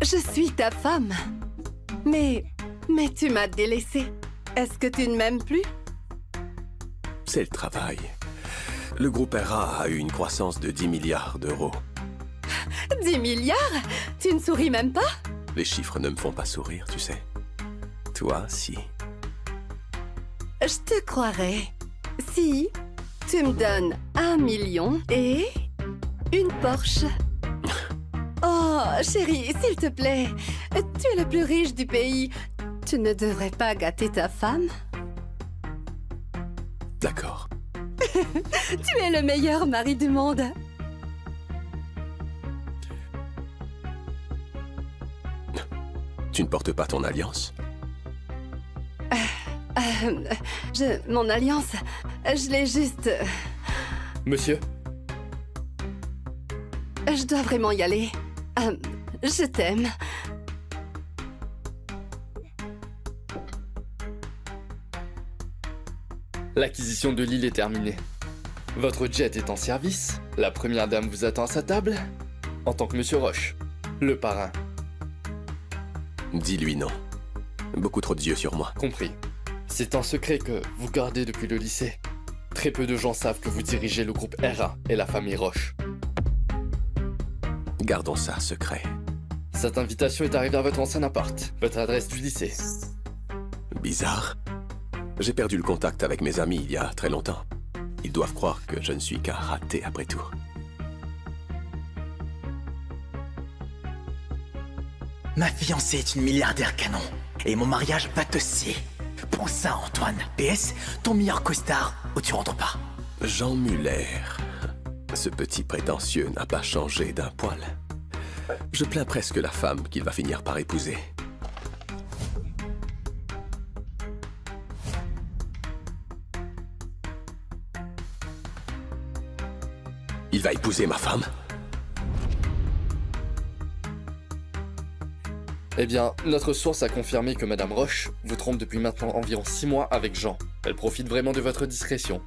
Je suis ta femme. Mais tu m'as délaissée. Est-ce que tu ne m'aimes plus? C'est le travail. Le groupe RA a eu une croissance de 10 milliards d'euros. 10 milliards? Tu ne souris même pas? Les chiffres ne me font pas sourire, tu sais. Toi, si. Je te croirais. Si tu me donnes 1 million et une Porsche. Oh, chérie, s'il te plaît. Tu es le plus riche du pays. Tu ne devrais pas gâter ta femme? D'accord. Tu es le meilleur mari du monde. Tu ne portes pas ton alliance? Mon alliance, je l'ai juste... Monsieur? Je dois vraiment y aller. Je t'aime. L'acquisition de l'île est terminée. Votre jet est en service. La première dame vous attend à sa table. En tant que Monsieur Roche, le parrain. Dis-lui non. Beaucoup trop d'yeux sur moi. Compris. C'est un secret que vous gardez depuis le lycée. Très peu de gens savent que vous dirigez le groupe RA et la famille Roche. Gardons ça secret. Cette invitation est arrivée à votre ancien appart, votre adresse du lycée. Bizarre. J'ai perdu le contact avec mes amis il y a très longtemps. Ils doivent croire que je ne suis qu'un raté après tout. Ma fiancée est une milliardaire canon. Et mon mariage va te scier. Prends ça, Antoine. PS, ton meilleur costard, ou tu rentres pas. Jean Muller. Ce petit prétentieux n'a pas changé d'un poil. Je plains presque la femme qu'il va finir par épouser. Il va épouser ma femme? Eh bien, notre source a confirmé que Madame Roche vous trompe depuis maintenant environ 6 mois avec Jean. Elle profite vraiment de votre discrétion.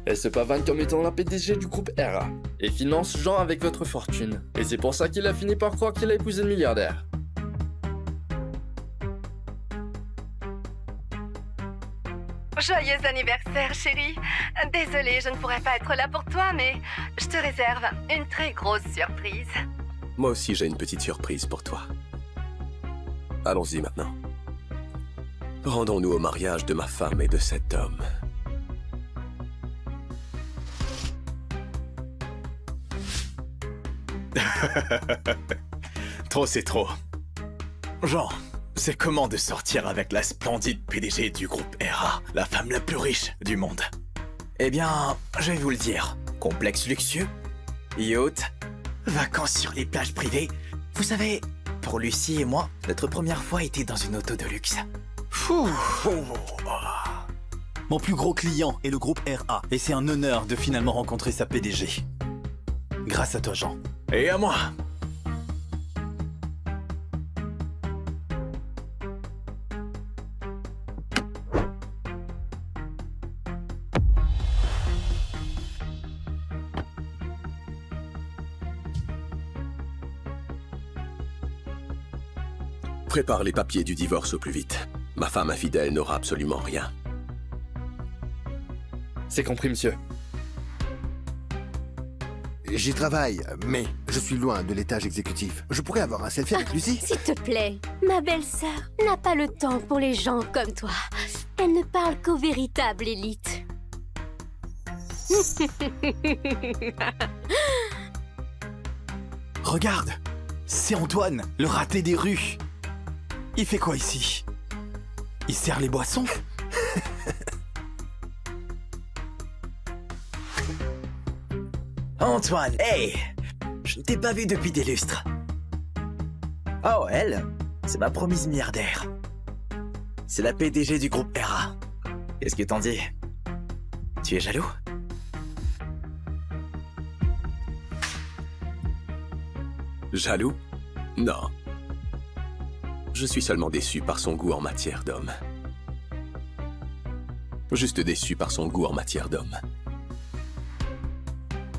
Elle se pavane comme étant la PDG du groupe RA et finance Jean avec votre fortune. Et c'est pour ça qu'il a fini par croire qu'il a épousé le milliardaire. Joyeux anniversaire, chérie. Désolée, je ne pourrais pas être là pour toi, mais je te réserve une très grosse surprise. Moi aussi, j'ai une petite surprise pour toi. Allons-y maintenant. Rendons-nous au mariage de ma femme et de cet homme. Trop, c'est trop. Jean, c'est comment de sortir avec la splendide PDG du groupe RA, la femme la plus riche du monde? Eh bien, je vais vous le dire. Complexe luxueux, yacht, vacances sur les plages privées. Vous savez, pour Lucie et moi, notre première fois était dans une auto de luxe. Mon plus gros client est le groupe RA, et c'est un honneur de finalement rencontrer sa PDG. Grâce à toi, Jean. Et à moi. Prépare les papiers du divorce au plus vite. Ma femme infidèle n'aura absolument rien. C'est compris, monsieur. J'y travaille, mais je suis loin de l'étage exécutif. Je pourrais avoir un selfie avec Lucie? S'il te plaît, ma belle-sœur n'a pas le temps pour les gens comme toi. Elle ne parle qu'aux véritables élites. Regarde, c'est Antoine, le raté des rues. Il fait quoi ici? Il sert les boissons? Antoine, hey! Je ne t'ai pas vu depuis des lustres. Oh, elle, c'est ma promise milliardaire. C'est la PDG du groupe RA. Qu'est-ce que t'en dis? Tu es jaloux? Jaloux? Non. Je suis seulement déçu par son goût en matière d'homme. Juste déçu par son goût en matière d'homme.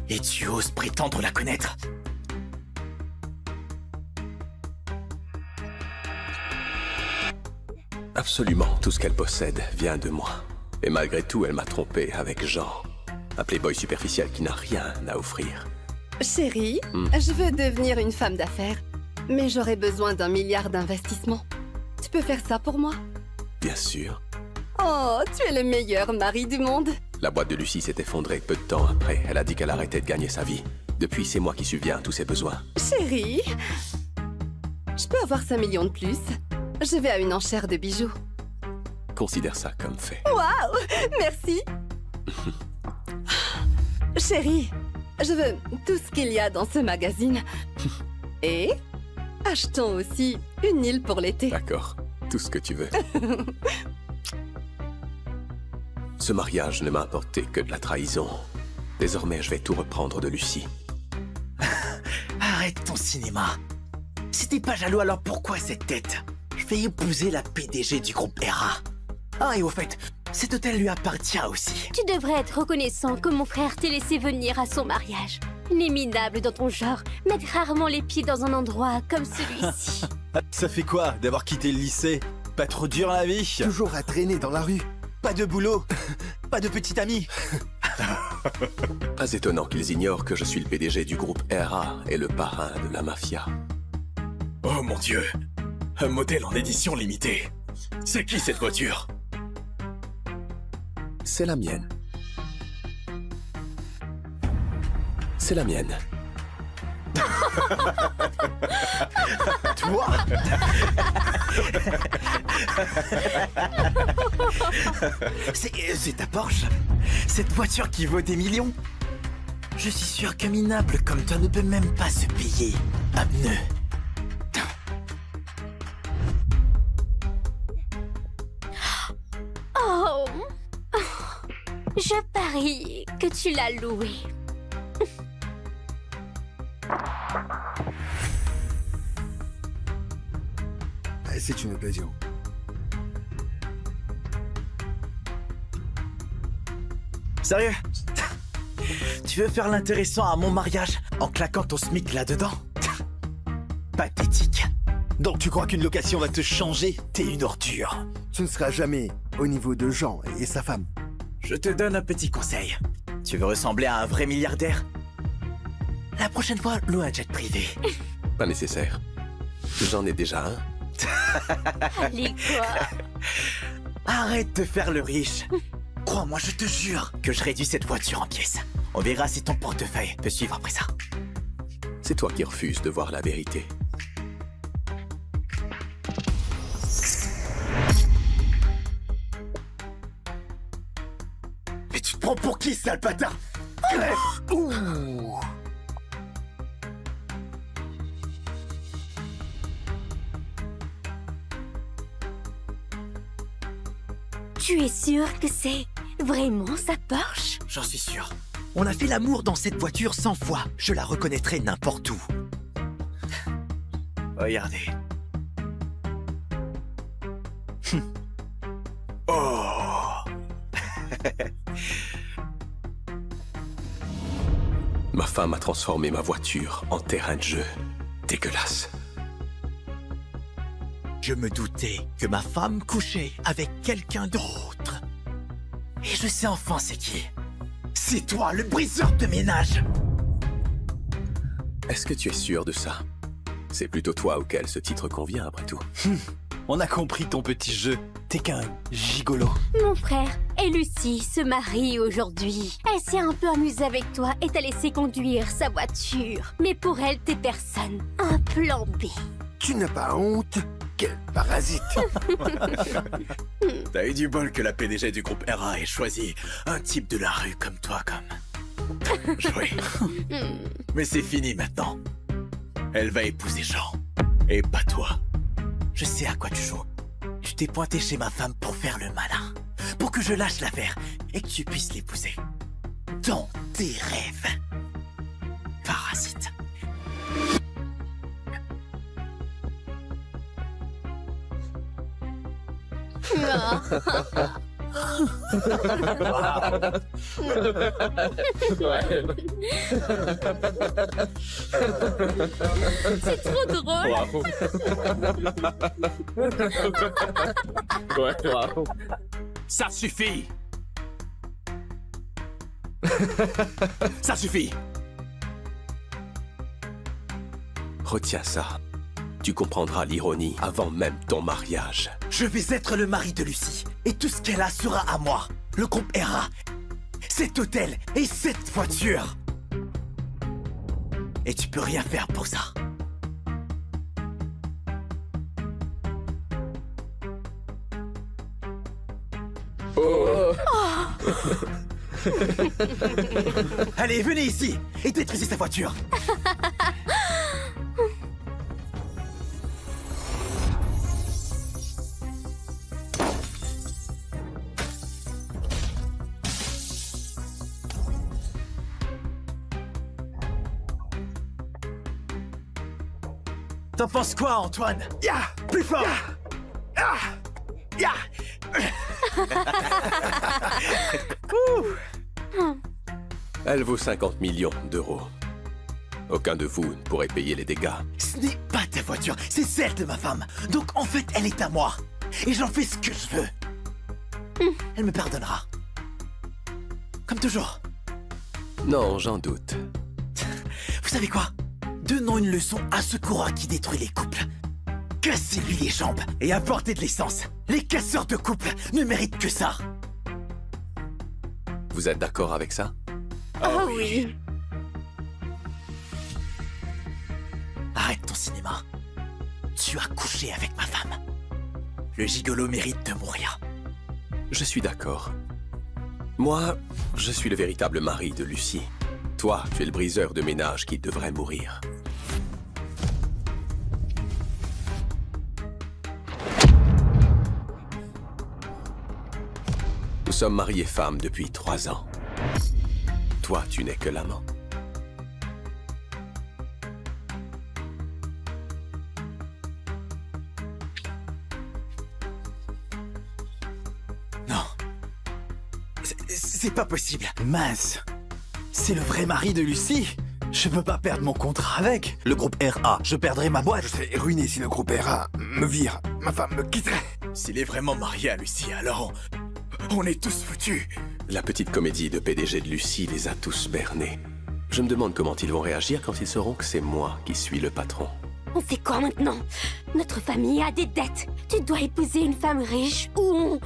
Et tu oses prétendre la connaître? Absolument, tout ce qu'elle possède vient de moi. Et malgré tout, elle m'a trompé avec Jean, un playboy superficiel qui n'a rien à offrir. Chérie, je veux devenir une femme d'affaires, mais j'aurais besoin d'1 milliard d'investissements. Tu peux faire ça pour moi? Bien sûr. Oh, tu es le meilleur mari du monde. La boîte de Lucie s'est effondrée peu de temps après. Elle a dit qu'elle arrêtait de gagner sa vie. Depuis, c'est moi qui subviens à tous ses besoins. Chérie, je peux avoir 5 millions de plus. Je vais à une enchère de bijoux. Considère ça comme fait. Waouh, merci. Chérie, je veux tout ce qu'il y a dans ce magazine. Et achetons aussi une île pour l'été. D'accord, tout ce que tu veux. Ce mariage ne m'a apporté que de la trahison. Désormais, je vais tout reprendre de Lucie. Arrête ton cinéma. Si t'es pas jaloux, alors pourquoi cette tête? Je vais épouser la PDG du groupe RA. Ah, et au fait, cet hôtel lui appartient aussi. Tu devrais être reconnaissant que mon frère t'ait laissé venir à son mariage. Les minables dans ton genre mettent rarement les pieds dans un endroit comme celui-ci. Ça fait quoi d'avoir quitté le lycée? Pas trop dur la vie? Toujours à traîner dans la rue. Pas de boulot? Pas de petit ami? Pas étonnant qu'ils ignorent que je suis le PDG du groupe RA et le parrain de la mafia. Oh mon Dieu! Un modèle en édition limitée. C'est qui cette voiture? C'est la mienne. C'est la mienne. Toi? C'est ta Porsche? Cette voiture qui vaut des millions? Je suis sûr qu'un minable comme toi ne peut même pas se payer un pneu. Oh, je parie que tu l'as loué. C'est une occasion. Sérieux? Tu veux faire l'intéressant à mon mariage en claquant ton SMIC là-dedans? Pathétique. Donc tu crois qu'une location va te changer? T'es une ordure. Tu ne seras jamais au niveau de Jean et sa femme. Je te donne un petit conseil. Tu veux ressembler à un vrai milliardaire? La prochaine fois, loue un jet privé. Pas nécessaire. J'en ai déjà un. Allez, quoi? Arrête de faire le riche. Crois-moi, je te jure que je réduis cette voiture en pièces. On verra si ton portefeuille peut suivre après ça. C'est toi qui refuses de voir la vérité. Mais tu te prends pour qui, sale patin? Ouh. Tu es sûr que c'est vraiment sa Porsche? J'en suis sûr. On a fait l'amour dans cette voiture 100 fois. Je la reconnaîtrai n'importe où. Regardez. Oh. Ma femme a transformé ma voiture en terrain de jeu. Dégueulasse. Je me doutais que ma femme couchait avec quelqu'un d'autre. Et je sais enfin c'est qui. C'est toi, le briseur de ménage. Est-ce que tu es sûr de ça? C'est plutôt toi auquel ce titre convient, après tout. On a compris ton petit jeu. T'es qu'un gigolo. Mon frère et Lucie se marient aujourd'hui. Elle s'est un peu amusée avec toi et t'a laissé conduire sa voiture. Mais pour elle, t'es personne. Un plan B. Tu n'as pas honte? Quel parasite! T'as eu du bol que la PDG du groupe RA ait choisi un type de la rue comme toi, comme... Joué. Mais c'est fini maintenant. Elle va épouser Jean. Et pas toi. Je sais à quoi tu joues. Tu t'es pointé chez ma femme pour faire le malin. Pour que je lâche l'affaire et que tu puisses l'épouser. Dans tes rêves. Parasite. C'est trop drôle. Ça suffit. Ça suffit. Retiens ça. Tu comprendras l'ironie avant même ton mariage. Je vais être le mari de Lucie, et tout ce qu'elle a sera à moi. Le groupe RA, cet hôtel et cette voiture. Et tu peux rien faire pour ça. Oh. Allez, venez ici et détruisez sa voiture. T'en penses quoi, Antoine? Ya! Plus fort! Ya! Ya! Elle vaut 50 millions d'euros. Aucun de vous ne pourrait payer les dégâts. Ce n'est pas ta voiture, c'est celle de ma femme. Donc en fait, elle est à moi. Et j'en fais ce que je veux. Elle me pardonnera. Comme toujours. Non, j'en doute. Vous savez quoi? Donnons une leçon à ce coureur qui détruit les couples. Cassez-lui les jambes et apportez de l'essence. Les casseurs de couples ne méritent que ça. Vous êtes d'accord avec ça? Ah oui. Arrête ton cinéma. Tu as couché avec ma femme. Le gigolo mérite de mourir. Je suis d'accord. Moi, je suis le véritable mari de Lucie. Toi, tu es le briseur de ménage qui devrait mourir. Nous sommes mariés femmes depuis 3 ans. Toi, tu n'es que l'amant. Non. C'est pas possible. Mince. C'est le vrai mari de Lucie. Je peux pas perdre mon contrat avec. Le groupe RA, je perdrai ma boîte. Je serais ruiné si le groupe RA me vire. Ma femme me quitterait. S'il est vraiment marié à Lucie, alors on est tous foutus. La petite comédie de PDG de Lucie les a tous bernés. Je me demande comment ils vont réagir quand ils sauront que c'est moi qui suis le patron. On fait quoi maintenant? Notre famille a des dettes. Tu dois épouser une femme riche ou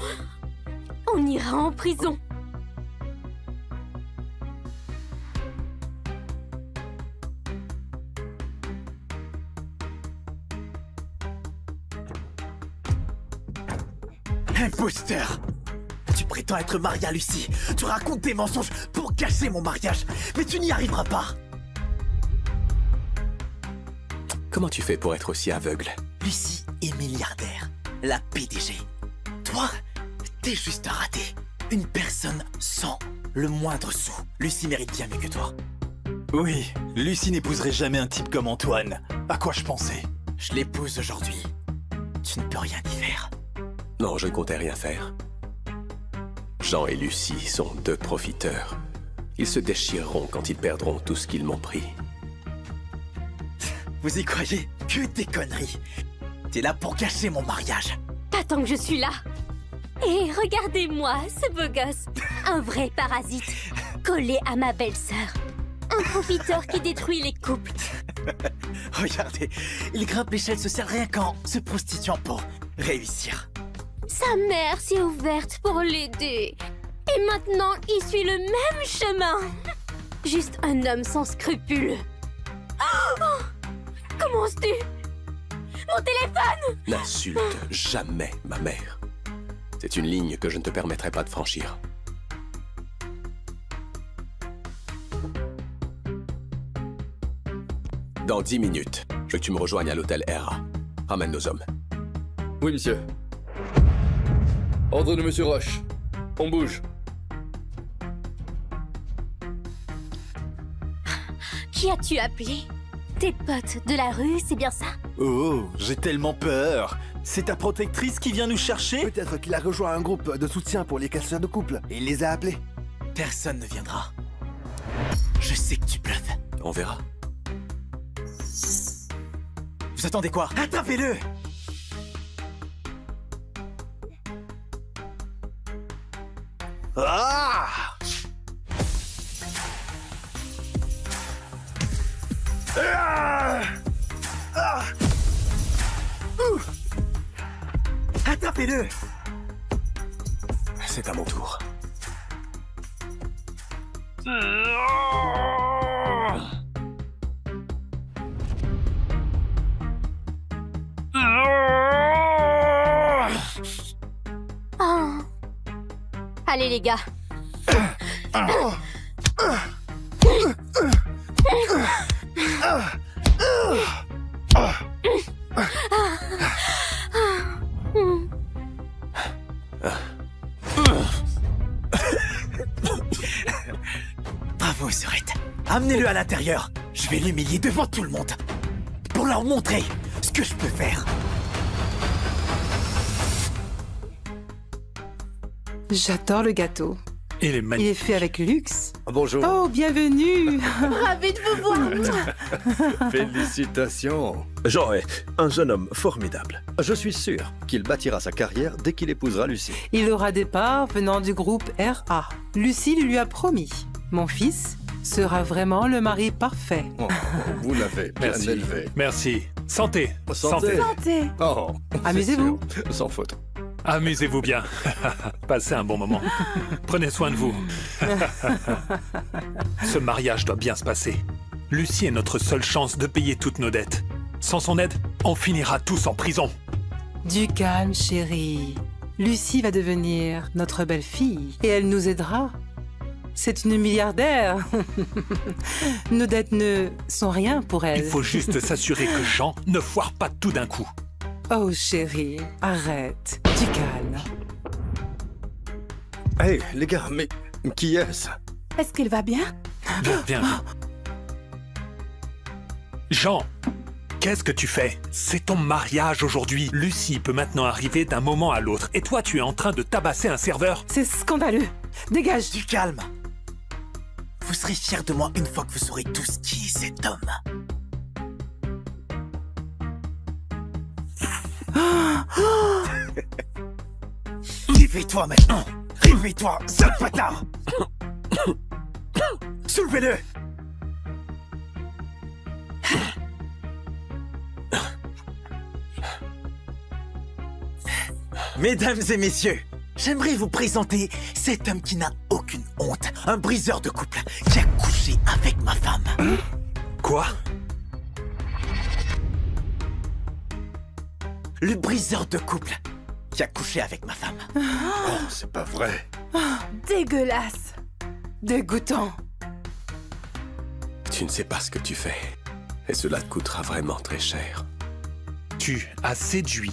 on ira en prison. Imposteur! Tu prétends être marié à Lucie. Tu racontes des mensonges pour cacher mon mariage. Mais tu n'y arriveras pas. Comment tu fais pour être aussi aveugle? Lucie est milliardaire. La PDG. Toi, t'es juste un raté. Une personne sans le moindre sou. Lucie mérite bien mieux que toi. Oui, Lucie n'épouserait jamais un type comme Antoine. À quoi je pensais? Je l'épouse aujourd'hui. Tu ne peux rien y faire. Non, je ne comptais rien faire. Jean et Lucie sont 2 profiteurs. Ils se déchireront quand ils perdront tout ce qu'ils m'ont pris. Vous y croyez? Que des conneries. T'es là pour cacher mon mariage. Pas tant que je suis là. Et regardez-moi, ce beau gosse. Un vrai parasite. Collé à ma belle-sœur. Un profiteur qui détruit les couples. Regardez, il grimpe l'échelle sociale rien qu'en se prostituant pour réussir. Sa mère s'est ouverte pour l'aider. Et maintenant, il suit le même chemin. Juste un homme sans scrupules. Oh, comment oses-tu? Mon téléphone! N'insulte jamais ma mère. C'est une ligne que je ne te permettrai pas de franchir. Dans 10 minutes, je veux que tu me rejoignes à l'hôtel RA. Ramène nos hommes. Oui, monsieur. Ordre de monsieur Roche. On bouge. Qui as-tu appelé? Tes potes de la rue, c'est bien ça? Oh, j'ai tellement peur. C'est ta protectrice qui vient nous chercher? Peut-être qu'il a rejoint un groupe de soutien pour les casseurs de couple et il les a appelés. Personne ne viendra. Je sais que tu bluffes. On verra. Vous attendez quoi? Attrapez-le! Ah! Ah! Attrapez-le! C'est à mon tour. Oh. Allez les gars. Bravo, Sorette. Amenez-le à l'intérieur. Je vais l'humilier devant tout le monde. Pour leur montrer ce que je peux faire. J'adore le gâteau. Il est Il magnifique. est fait avec luxe. Bonjour. Oh, bienvenue. Ravie de vous voir. Félicitations. Jean est un jeune homme formidable. Je suis sûr qu'il bâtira sa carrière dès qu'il épousera Lucie. Il aura des parts venant du groupe RA. Lucie lui a promis. Mon fils sera vraiment le mari parfait. Oh, vous l'avez bien Merci. élevé. Merci. Santé. Santé. Santé. Oh, Amusez-vous. c'est sûr, sans faute. Amusez-vous bien. Passez un bon moment. Prenez soin de vous. Ce mariage doit bien se passer. Lucie est notre seule chance de payer toutes nos dettes. Sans son aide, on finira tous en prison. Du calme, chérie. Lucie va devenir notre belle-fille et elle nous aidera. C'est une milliardaire. Nos dettes ne sont rien pour elle. Il faut juste s'assurer que Jean ne foire pas tout d'un coup. Oh chérie, arrête. Du calme. Hey, les gars, mais qui est-ce? Est-ce qu'il va bien? Viens. Jean, qu'est-ce que tu fais? C'est ton mariage aujourd'hui. Lucie peut maintenant arriver d'un moment à l'autre. Et toi, tu es en train de tabasser un serveur? C'est scandaleux. Dégage. Du calme. Vous serez fiers de moi une fois que vous saurez tous qui est cet homme. Réveille-toi maintenant. Réveille-toi, sale bâtard. Soulevez-le. Mesdames et messieurs, j'aimerais vous présenter cet homme qui n'a aucune honte, un briseur de couple qui a couché avec ma femme. Quoi? Le briseur de couple qui a couché avec ma femme. Oh, c'est pas vrai. Dégueulasse. Dégoûtant. Tu ne sais pas ce que tu fais. Et cela te coûtera vraiment très cher. Tu as séduit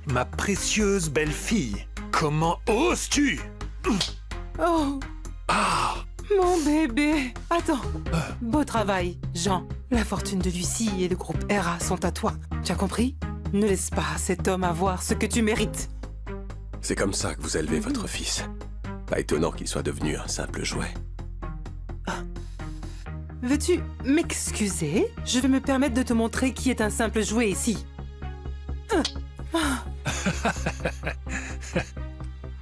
ma précieuse belle-fille. Comment oses-tu? Oh. Ah. Mon bébé. Attends. Beau travail, Jean. La fortune de Lucie et le groupe RA sont à toi. Tu as compris? Ne laisse pas cet homme avoir ce que tu mérites. C'est comme ça que vous élevez votre fils. Pas étonnant qu'il soit devenu un simple jouet. Veux-tu m'excuser? Je vais me permettre de te montrer qui est un simple jouet ici.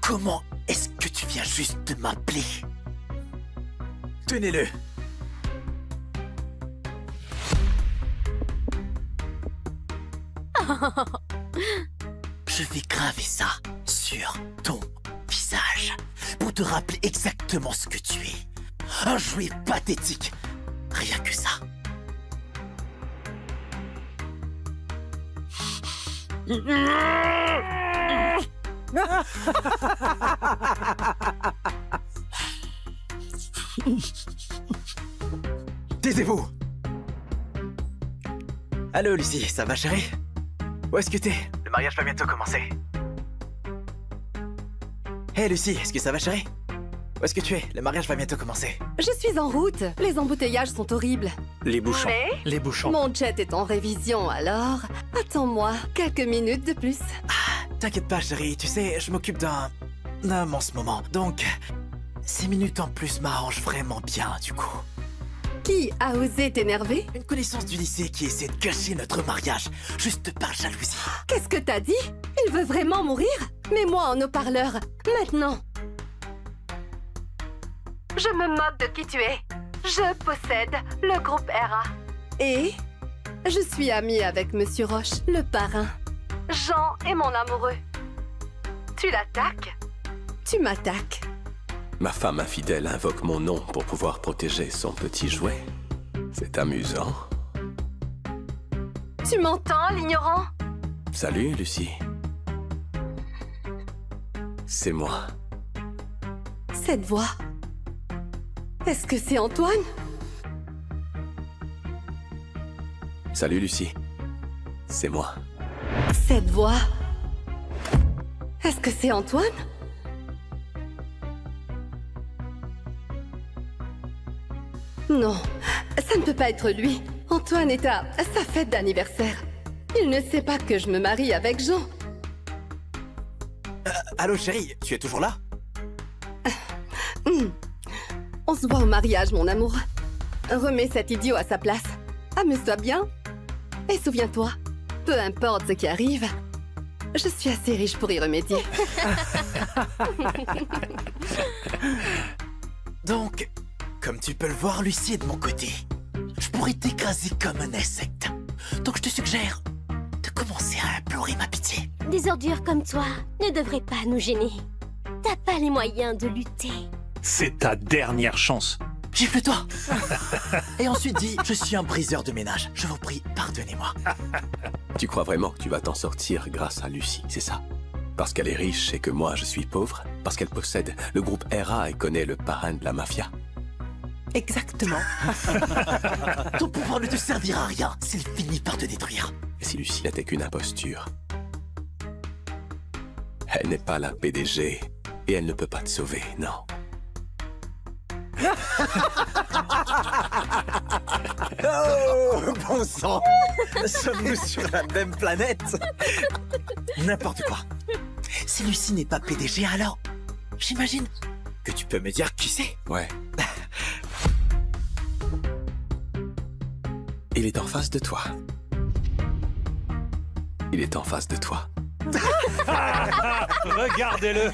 Comment est-ce que tu viens juste de m'appeler? Tenez-le. Je vais graver ça sur ton visage pour te rappeler exactement ce que tu es. Un jouet pathétique. Rien que ça. Taisez-vous. Allô Lucie, ça va chérie? Où est-ce que t'es? Le mariage va bientôt commencer. Hé Lucie, est-ce que ça va chérie? Où est-ce que tu es? Le mariage va bientôt commencer. Je suis en route. Les embouteillages sont horribles. Les bouchons. Mais Les bouchons. mon jet est en révision, alors attends-moi quelques minutes de plus. T'inquiète pas chérie, tu sais, je m'occupe d'un homme en ce moment. Donc, 6 minutes en plus m'arrangent vraiment bien du coup. Qui a osé t'énerver? Une connaissance du lycée qui essaie de cacher notre mariage, juste par jalousie. Qu'est-ce que t'as dit? Il veut vraiment mourir? Mets-moi en haut-parleur, maintenant. Je me moque de qui tu es. Je possède le groupe RA. Et je suis amie avec Monsieur Roche, le parrain. Jean est mon amoureux. Tu l'attaques? Tu m'attaques. Ma femme infidèle invoque mon nom pour pouvoir protéger son petit jouet. C'est amusant. Tu m'entends, l'ignorant? Salut, Lucie. C'est moi. Cette voix. Est-ce que c'est Antoine? Salut, Lucie. C'est moi. Cette voix. Est-ce que c'est Antoine? Non, ça ne peut pas être lui. Antoine est à sa fête d'anniversaire. Il ne sait pas que je me marie avec Jean. Allô chérie, tu es toujours là? On se voit au mariage, mon amour. Remets cet idiot à sa place. Amuse-toi bien. Et souviens-toi, peu importe ce qui arrive, je suis assez riche pour y remédier. Donc, comme tu peux le voir, Lucie est de mon côté. Je pourrais t'écraser comme un insecte. Donc je te suggère de commencer à implorer ma pitié. Des ordures comme toi ne devraient pas nous gêner. T'as pas les moyens de lutter. C'est ta dernière chance. Gifle-toi. Et ensuite dis, je suis un briseur de ménage. Je vous prie, pardonnez-moi. Tu crois vraiment que tu vas t'en sortir grâce à Lucie, c'est ça? Parce qu'elle est riche et que moi je suis pauvre? Parce qu'elle possède le groupe RA et connaît le parrain de la mafia? Exactement. Ton pouvoir ne te servira à rien s'il finit par te détruire. Et si Lucie n'était qu'une imposture? Elle n'est pas la PDG et elle ne peut pas te sauver, non. Oh, bon sang! Sommes-nous sur la même planète? N'importe quoi. Si Lucie n'est pas PDG, alors j'imagine que tu peux me dire qui c'est? Ouais. Il est en face de toi. Il est en face de toi. Regardez-le.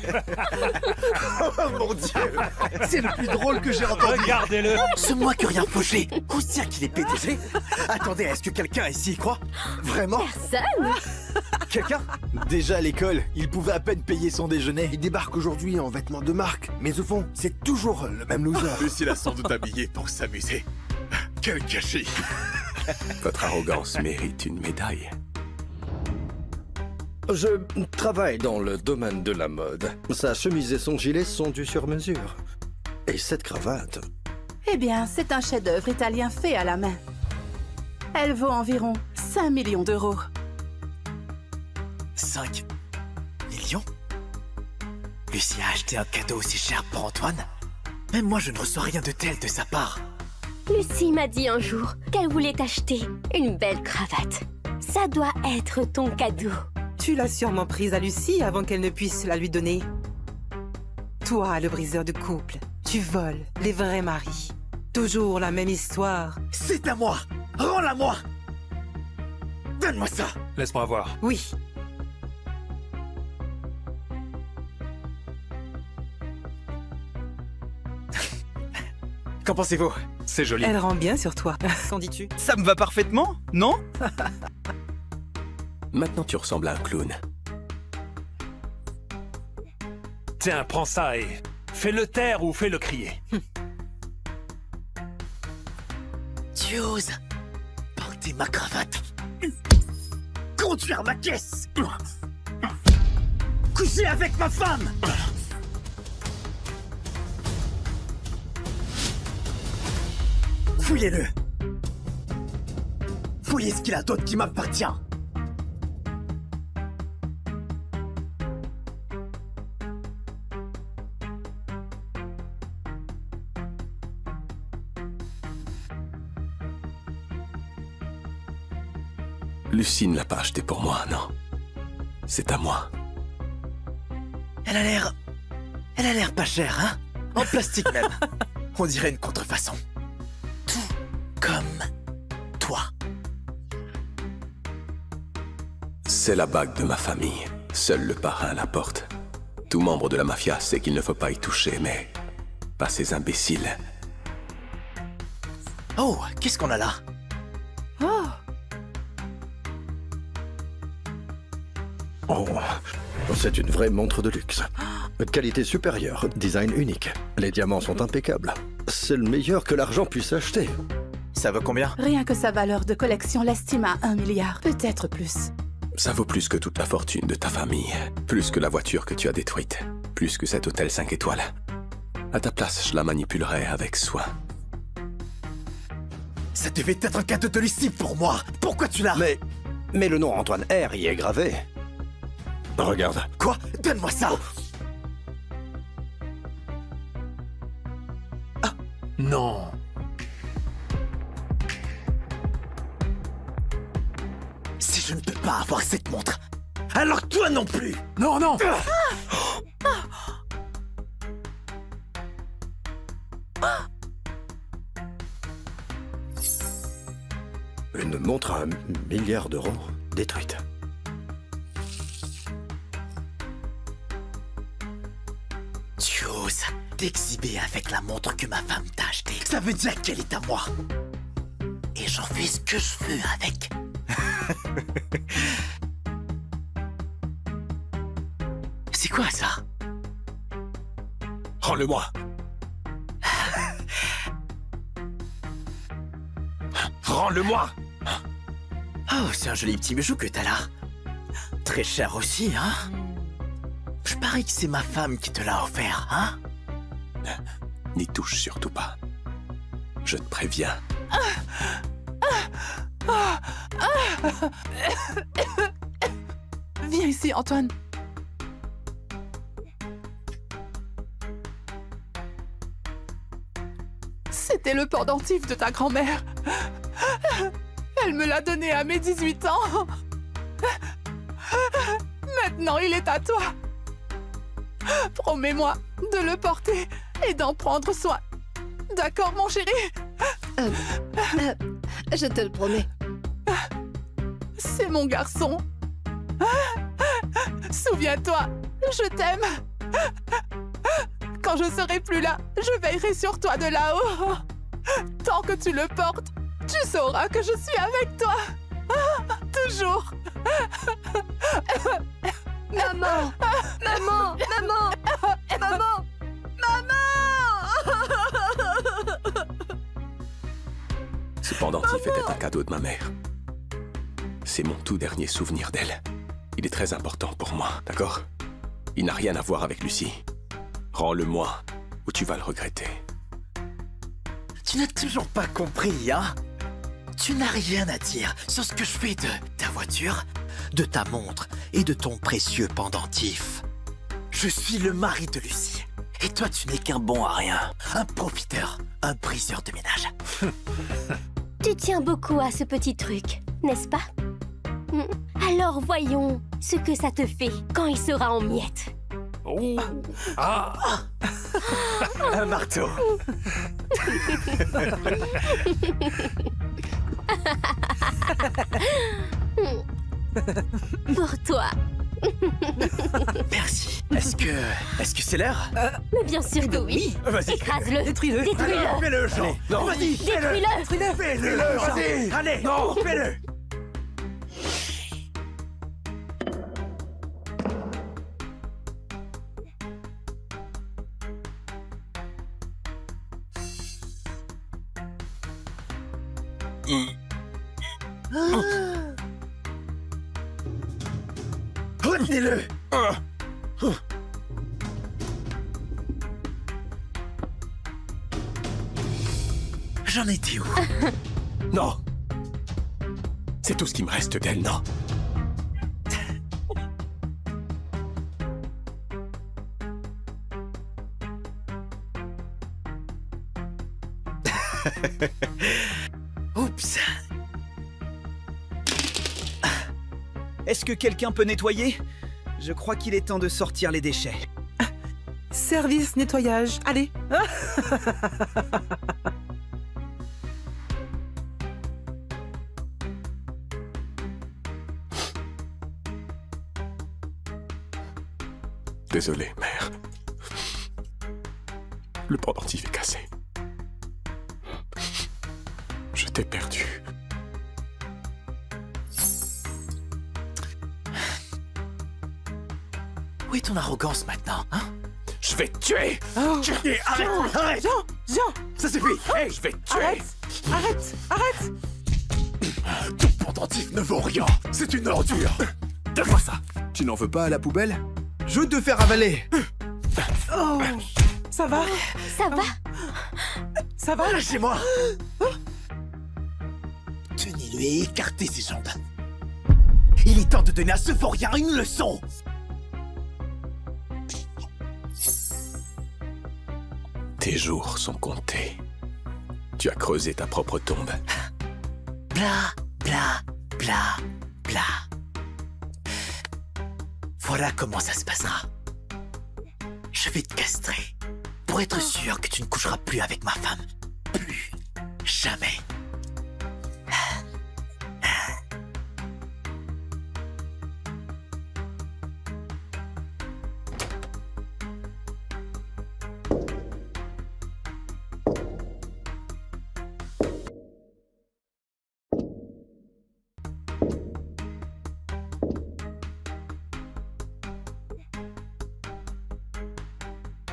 Oh mon Dieu! C'est le plus drôle que j'ai entendu. Regardez-le. C'est moi qui ai rien fauché. Où c'est qu'il est PDG? Attendez, est-ce que quelqu'un ici y croit? Vraiment? Personne. Quelqu'un? Déjà à l'école, il pouvait à peine payer son déjeuner. Il débarque aujourd'hui en vêtements de marque, mais au fond, c'est toujours le même loser. Lucie l'a sans doute habillé pour s'amuser. Quel gâchis. Votre arrogance mérite une médaille. Je travaille dans le domaine de la mode. Sa chemise et son gilet sont du sur-mesure. Et cette cravate... Eh bien, c'est un chef-d'œuvre italien fait à la main. Elle vaut environ 5 millions d'euros. 5 millions? Lucie a acheté un cadeau aussi cher pour Antoine? Même moi, je ne reçois rien de tel de sa part. Lucie m'a dit un jour qu'elle voulait acheter une belle cravate. Ça doit être ton cadeau. Tu l'as sûrement prise à Lucie avant qu'elle ne puisse la lui donner. Toi, le briseur de couple, tu voles les vrais maris. Toujours la même histoire. C'est à moi! Rends-la moi! Donne-moi ça! Laisse-moi voir. Oui. Qu'en pensez-vous? C'est joli. Elle rend bien sur toi. Qu'en dis-tu? Ça me va parfaitement, non? Maintenant tu ressembles à un clown. Tiens, prends ça et fais-le taire ou fais-le crier. Tu oses porter ma cravate, conduire ma caisse, coucher avec ma femme. Fouillez-le. Fouillez ce qu'il a d'autre qui m'appartient. Lucie ne l'a pas acheté pour moi, non. C'est à moi. Elle a l'air pas chère, hein? En plastique même. On dirait une contrefaçon. Tout comme toi. C'est la bague de ma famille. Seul le parrain la porte. Tout membre de la mafia sait qu'il ne faut pas y toucher, mais pas ces imbéciles. Oh, qu'est-ce qu'on a là? Oh! Oh, c'est une vraie montre de luxe. Qualité supérieure, design unique. Les diamants sont impeccables. C'est le meilleur que l'argent puisse acheter. Ça vaut combien? Rien que sa valeur de collection l'estime à 1 milliard, peut-être plus. Ça vaut plus que toute la fortune de ta famille. Plus que la voiture que tu as détruite. Plus que cet hôtel 5 étoiles. À ta place, je la manipulerai avec soin. Ça devait être un cadeau de Lucie pour moi. Pourquoi tu l'as? Mais le nom Antoine R y est gravé. Regarde. Quoi? Donne-moi ça. Ah, non. Si je ne peux pas avoir cette montre, alors toi non plus. Non, non. Une montre à 1 milliard d'euros détruite. Tu oses t'exhiber avec la montre que ma femme t'a achetée. Ça veut dire qu'elle est à moi. Et j'en fais ce que je veux avec. C'est quoi ça? Rends-le-moi. Rends-le-moi. Oh, c'est un joli petit bijou que t'as là. Très cher aussi, hein? Je parie que c'est ma femme qui te l'a offert, hein? N'y touche surtout pas. Je te préviens. Viens ici, Antoine. C'était le pendentif de ta grand-mère. Elle me l'a donné à mes 18 ans. Maintenant, il est à toi. Promets-moi de le porter et d'en prendre soin. D'accord, mon chéri? Je te le promets. C'est mon garçon. Souviens-toi, je t'aime. Quand je serai plus là, je veillerai sur toi de là-haut. Tant que tu le portes, tu sauras que je suis avec toi. Toujours. Maman! Maman! Maman! Maman! Maman! Ce pendentif était un cadeau de ma mère. C'est mon tout dernier souvenir d'elle. Il est très important pour moi, d'accord? Il n'a rien à voir avec Lucie. Rends-le-moi, ou tu vas le regretter. Tu n'as toujours pas compris, hein? Tu n'as rien à dire sur ce que je fais de ta voiture, de ta montre et de ton précieux pendentif. Je suis le mari de Lucie. Et toi, tu n'es qu'un bon à rien. Un profiteur, un briseur de ménage. Tu tiens beaucoup à ce petit truc, n'est-ce pas? Alors voyons ce que ça te fait quand il sera en miettes. Oh. Ah. Un marteau. Pour toi. Merci. Est-ce que c'est l'heure? Mais bien sûr que oui. Vas-y. Écrase-le. Détruis-le. Détruis-le. Fais-le, Jean. Non. Vas-y, fais-le. Détruis-le. Fais-le, vas-y. Allez, non. Fais-le. Retenez-le. J'en étais où? Non. C'est tout ce qui me reste d'elle, non? Oups. Est-ce que quelqu'un peut nettoyer? Je crois qu'il est temps de sortir les déchets. Service nettoyage, allez. Désolé, mère. Le pendentif est cassé. Je t'ai perdu. est ton arrogance maintenant, hein? Je vais te tuer. Arrête, arrête. Jean, Ça suffit. Hey, je vais te tuer. Arrête. Ton pendentif ne vaut rien. C'est une ordure. Donne-moi ça. Tu n'en veux pas à la poubelle? Je vais te faire avaler. Oh, ça va? Ça va? Ça va? Lâchez-moi. Tenez-le et écartez ses jambes. Il est temps de donner à ce vaurien une leçon. Tes jours sont comptés. Tu as creusé ta propre tombe. Bla, bla, bla, bla. Voilà comment ça se passera. Je vais te castrer pour être sûr que tu ne coucheras plus avec ma femme. Plus. Jamais.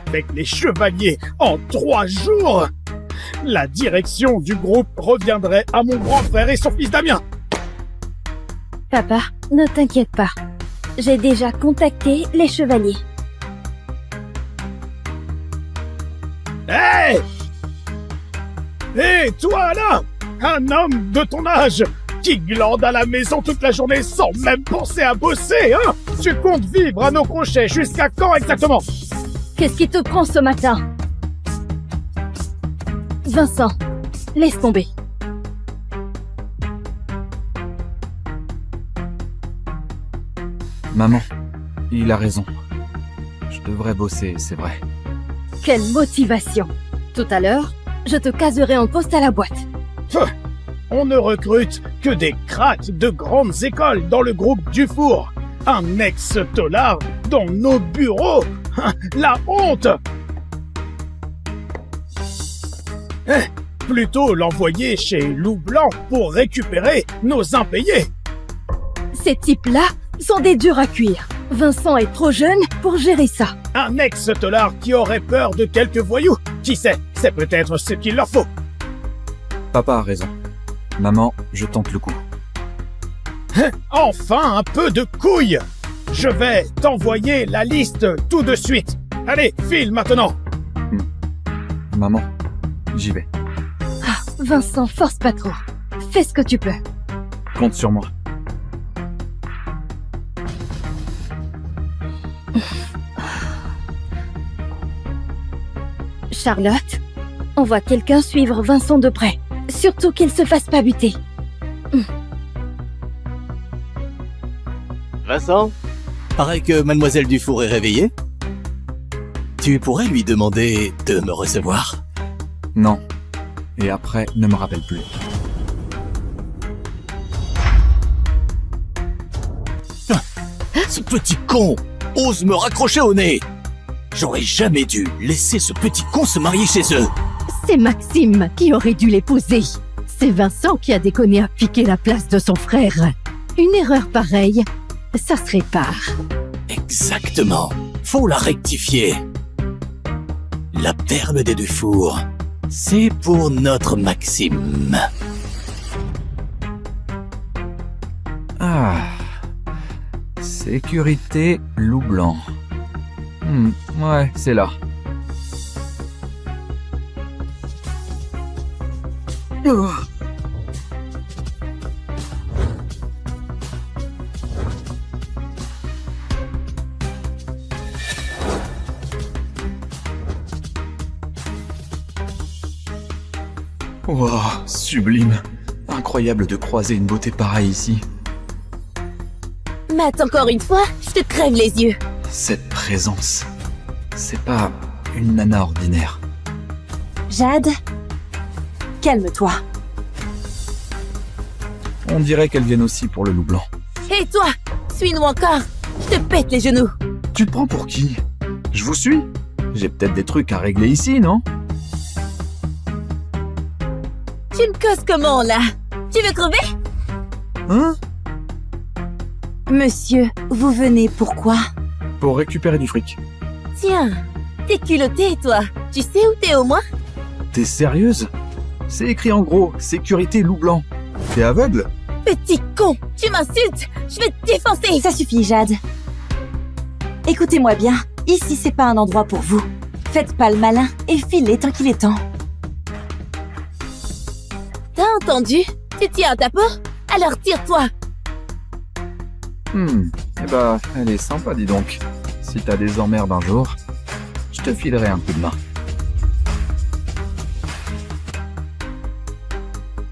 Avec les chevaliers en 3 jours, la direction du groupe reviendrait à mon grand frère et son fils Damien. Papa, ne t'inquiète pas. J'ai déjà contacté les chevaliers. Hé! Hé, toi là! Un homme de ton âge qui glande à la maison toute la journée sans même penser à bosser, hein? Tu comptes vivre à nos crochets jusqu'à quand exactement? Qu'est-ce qui te prend ce matin? Vincent, laisse tomber. Maman, il a raison. Je devrais bosser, c'est vrai. Quelle motivation! Tout à l'heure, je te caserai en poste à la boîte. On ne recrute que des cracks de grandes écoles dans le groupe Dufour. Un ex-tolard dans nos bureaux. La honte! Plutôt l'envoyer chez Loup Blanc pour récupérer nos impayés. Ces types-là sont des durs à cuire. Vincent est trop jeune pour gérer ça. Un ex-tolard qui aurait peur de quelques voyous. Qui sait, c'est peut-être ce qu'il leur faut. Papa a raison. Maman, je tente le coup. Enfin un peu de couilles! Je vais t'envoyer la liste tout de suite. Allez, file maintenant. Maman, j'y vais. Ah, Vincent, force pas trop. Fais ce que tu peux. Compte sur moi. Charlotte, on voit quelqu'un suivre Vincent de près. Surtout qu'il se fasse pas buter. Vincent? Paraît que Mademoiselle Dufour est réveillée. Tu pourrais lui demander de me recevoir? Non. Et après, ne me rappelle plus. Ce petit con ose me raccrocher au nez. J'aurais jamais dû laisser ce petit con se marier chez eux. C'est Maxime qui aurait dû l'épouser. C'est Vincent qui a déconné à piquer la place de son frère. Une erreur pareille, ça se répare. Exactement. Faut la rectifier. La perle des Dufour, c'est pour notre Maxime. Ah. Sécurité Loup Blanc. Ouais, c'est là. Wow, sublime. Incroyable de croiser une beauté pareille ici. Matt, encore une fois, je te crève les yeux. Cette présence, c'est pas une nana ordinaire. Jade, calme-toi. On dirait qu'elles viennent aussi pour le Loup Blanc. Et toi, suis-nous encore. Je te pète les genoux. Tu te prends pour qui? Je vous suis? J'ai peut-être des trucs à régler ici, non? Tu me causes comment, là? Tu veux crever? Hein? Monsieur, vous venez pourquoi? pour récupérer du fric. Tiens, t'es culotté, toi. Tu sais où t'es au moins? T'es sérieuse? C'est écrit en gros, sécurité loup blanc. T'es aveugle? Petit con, tu m'insultes. Je vais te défoncer. Ça suffit, Jade. Écoutez-moi bien, ici c'est pas un endroit pour vous. Faites pas le malin et filez tant qu'il est temps. T'as entendu? Tu tiens à ta peau? Alors tire-toi. Eh bah, elle est sympa, dis donc. Si t'as des emmerdes un jour, je te filerai un coup de main.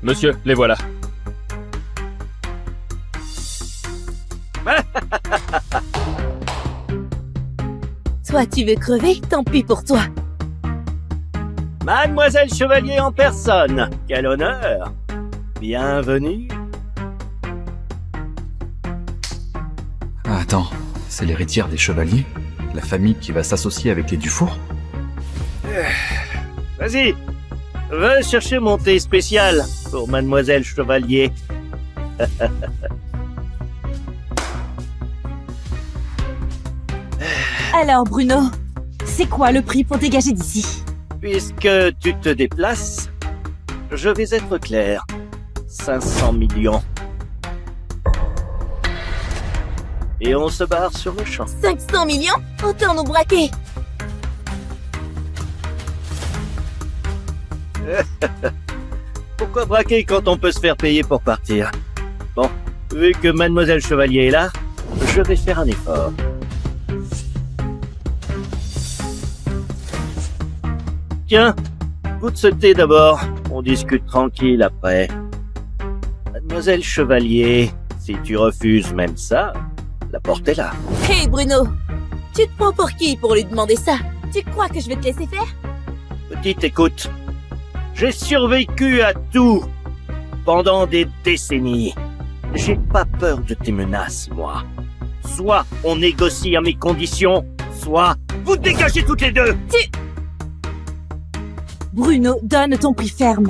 Monsieur, les voilà. Toi, tu veux crever? Tant pis pour toi. Mademoiselle Chevalier en personne, quel honneur. Bienvenue. Ah, attends, c'est l'héritière des chevaliers? La famille qui va s'associer avec les Dufour? Vas-y, va chercher mon thé spécial pour Mademoiselle Chevalier. Alors, Bruno, c'est quoi le prix pour dégager d'ici? Puisque tu te déplaces, je vais être clair. 500 millions. Et on se barre sur le champ. 500 millions? Autant nous braquer. Pourquoi braquer quand on peut se faire payer pour partir? Bon, vu que Mademoiselle Chevalier est là, je vais faire un effort. Tiens, goûte ce thé d'abord. On discute tranquille après. Mademoiselle Chevalier, si tu refuses même ça, la porte est là. Hey Bruno, tu te prends pour qui pour lui demander ça? Tu crois que je vais te laisser faire? Petite écoute, j'ai survécu à tout pendant des décennies. J'ai pas peur de tes menaces, moi. Soit on négocie à mes conditions, soit vous dégagez toutes les deux. Bruno, donne ton prix ferme.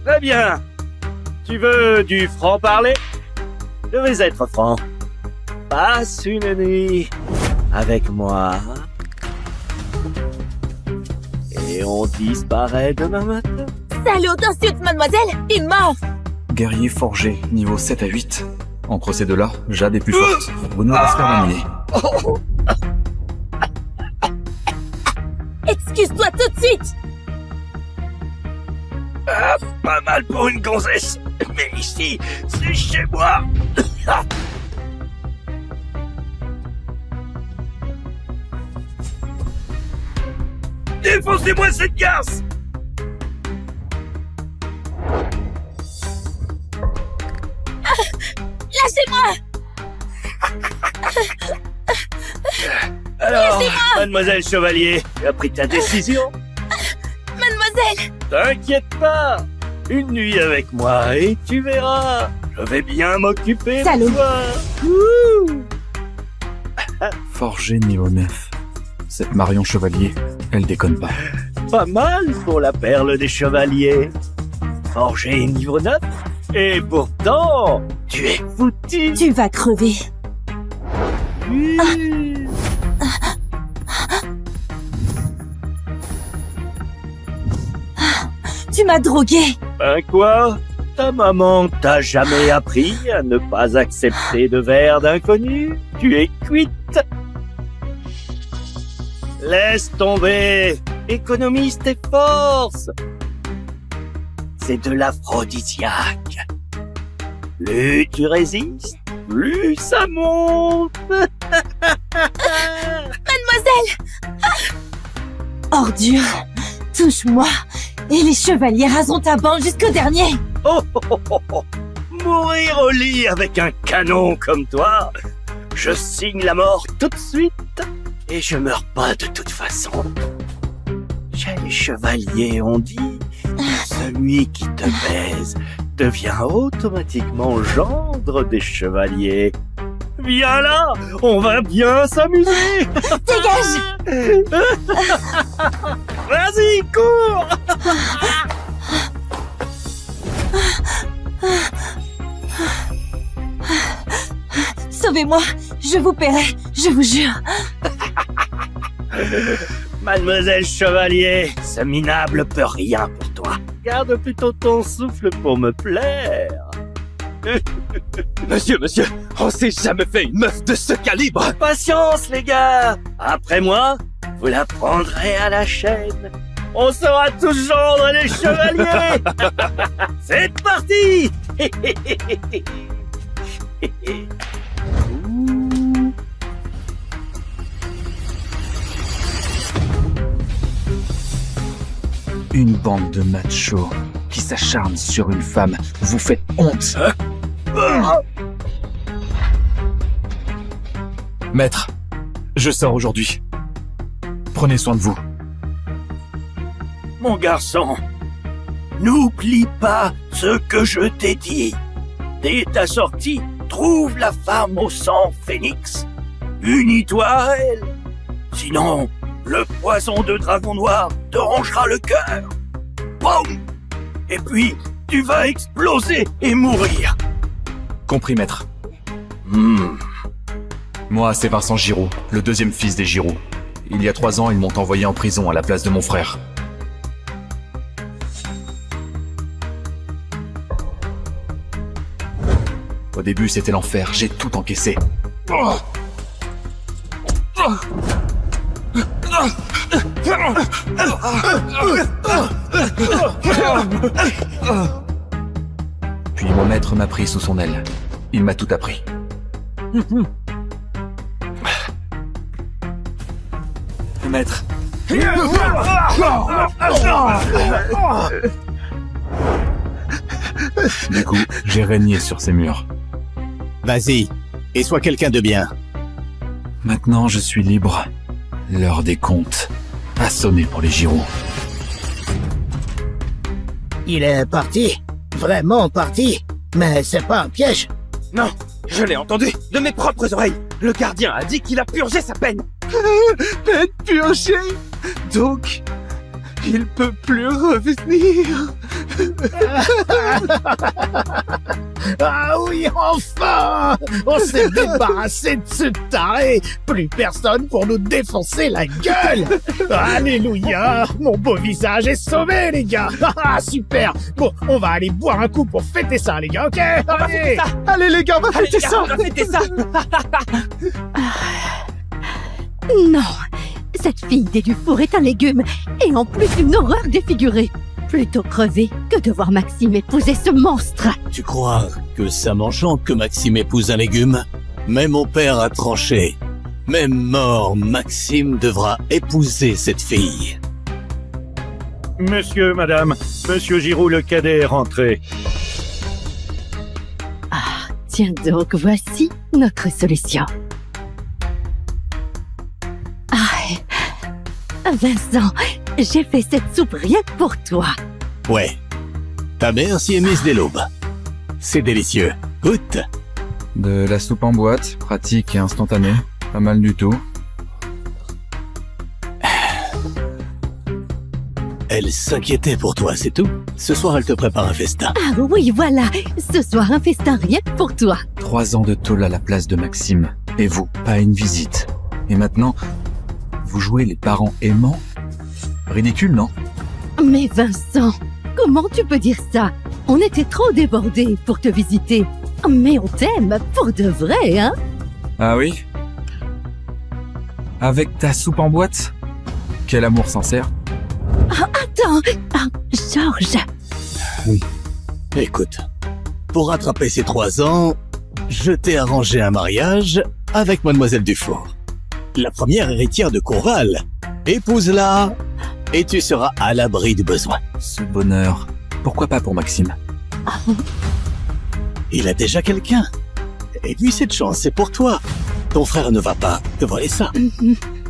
Très bien. Tu veux du franc-parler? Je vais être franc. Passe une nuit avec moi. Et on disparaît demain matin. Salaud, t'insultes mademoiselle? Il est mort. Guerrier forgé, niveau 7 à 8. Entre ces deux-là, Jade est plus forte. Bruno va se faire laminer. Excuse-toi tout de suite. Ah, pas mal pour une gonzesse. Mais ici, c'est chez moi. Défoncez-moi cette garce. Lâchez-moi. Alors, Mademoiselle Chevalier, tu as pris ta décision? Mademoiselle. T'inquiète pas. Une nuit avec moi et tu verras. Je vais bien m'occuper de toi. Forgé niveau 9. Cette Marion Chevalier, elle déconne pas. Pas mal pour la perle des chevaliers. Forgé niveau 9. Et pourtant, tu es foutu. Tu vas crever. Tu m'as drogué. Ben quoi? Ta maman t'a jamais appris à ne pas accepter de verre d'inconnu? Tu es cuite. Laisse tomber. Économise tes forces. C'est de l'aphrodisiaque. Plus tu résistes, plus ça monte. Mademoiselle. Ordure. Touche-moi. Et les chevaliers raseront ta bande jusqu'au dernier. Oh, oh, oh, oh, oh. Mourir au lit avec un canon comme toi, je signe la mort tout de suite et je meurs pas de toute façon. Chez les chevaliers, on dit, celui qui te baise devient automatiquement gendre des chevaliers. Viens là, on va bien s'amuser. Dégage. Vas-y, cours. Sauvez-moi, je vous paierai, je vous jure. Mademoiselle Chevalier, ce minable peut rien pour toi. Garde plutôt ton souffle pour me plaire. Monsieur, on s'est jamais fait une meuf de ce calibre. Patience, les gars. Après moi, vous la prendrez à la chaîne. On sera tous gendre les chevaliers. C'est parti. Une bande de machos qui s'acharnent sur une femme. Vous faites honte. Maître, je sors aujourd'hui. Prenez soin de vous. Mon garçon, n'oublie pas ce que je t'ai dit. Dès ta sortie, trouve la femme au sang phénix. Unis-toi à elle. Sinon, le poison de dragon noir te rongera le cœur. Boum! Et puis, tu vas exploser et mourir. Compris, maître. Moi, c'est Vincent Giraud, le deuxième fils des Giraud. Il y a 3 ans, ils m'ont envoyé en prison à la place de mon frère. Au début, c'était l'enfer. J'ai tout encaissé. Puis mon maître m'a pris sous son aile. Il m'a tout appris. Maître. Du coup, j'ai régné sur ces murs. Vas-y, et sois quelqu'un de bien. Maintenant, je suis libre. L'heure des comptes a sonné pour les Giraud. Il est parti. Vraiment parti. Mais c'est pas un piège. Non, je l'ai entendu de mes propres oreilles. Le gardien a dit qu'il a purgé sa peine. Peine purgée. Donc, il peut plus revenir. Ah oui, enfin! On s'est débarrassé de ce taré. Plus personne pour nous défoncer la gueule. Alléluia! Mon beau visage est sauvé, les gars. Ah, super. Bon, on va aller boire un coup pour fêter ça, les gars, ok? Allez, allez les gars, on va fêter ça. On va fêter ça. Non, cette fille des Dufour est un légume, et en plus une horreur défigurée. Plutôt crever que de voir Maxime épouser ce monstre. Tu crois que ça m'enchante que Maxime épouse un légume? Mais mon père a tranché. Même mort, Maxime devra épouser cette fille. Monsieur, madame, monsieur Giraud le cadet est rentré. Ah, tiens donc, voici notre solution. Ah, Vincent, j'ai fait cette soupe rien que pour toi. Ouais. Ta mère s'y est mise dès l'aube. C'est délicieux. Goûte. De la soupe en boîte, pratique et instantanée. Pas mal du tout. Elle s'inquiétait pour toi, c'est tout. Ce soir, elle te prépare un festin. Ah oui, voilà. Ce soir, un festin rien que pour toi. 3 ans de tôle à la place de Maxime. Et vous, pas une visite. Et maintenant, vous jouez les parents aimants? Ridicule, non? Mais Vincent, comment tu peux dire ça? On était trop débordés pour te visiter. Mais on t'aime pour de vrai, hein? Ah oui? Avec ta soupe en boîte? Quel amour sincère. Ah, attends! Ah, Georges! Oui. Écoute, pour rattraper ces 3 ans, je t'ai arrangé un mariage avec Mademoiselle Dufour. La première héritière de Courval. Épouse-la et tu seras à l'abri du besoin. Ce bonheur, pourquoi pas pour Maxime? Il a déjà quelqu'un. Et lui, cette chance, c'est pour toi. Ton frère ne va pas te voler ça.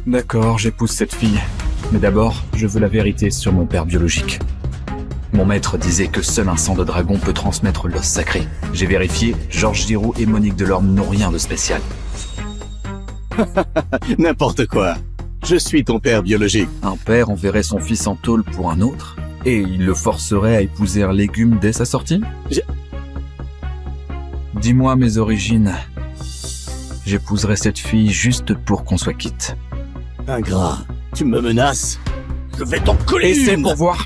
D'accord, j'épouse cette fille. Mais d'abord, je veux la vérité sur mon père biologique. Mon maître disait que seul un sang de dragon peut transmettre l'os sacré. J'ai vérifié, Georges Giroud et Monique Delorme n'ont rien de spécial. N'importe quoi. Je suis ton père biologique. Un père enverrait son fils en tôle pour un autre et il le forcerait à épouser un légume dès sa sortie? Dis-moi mes origines. J'épouserai cette fille juste pour qu'on soit quitte. Ingrat, tu me menaces? Je vais t'en coller Et c'est une. pour voir.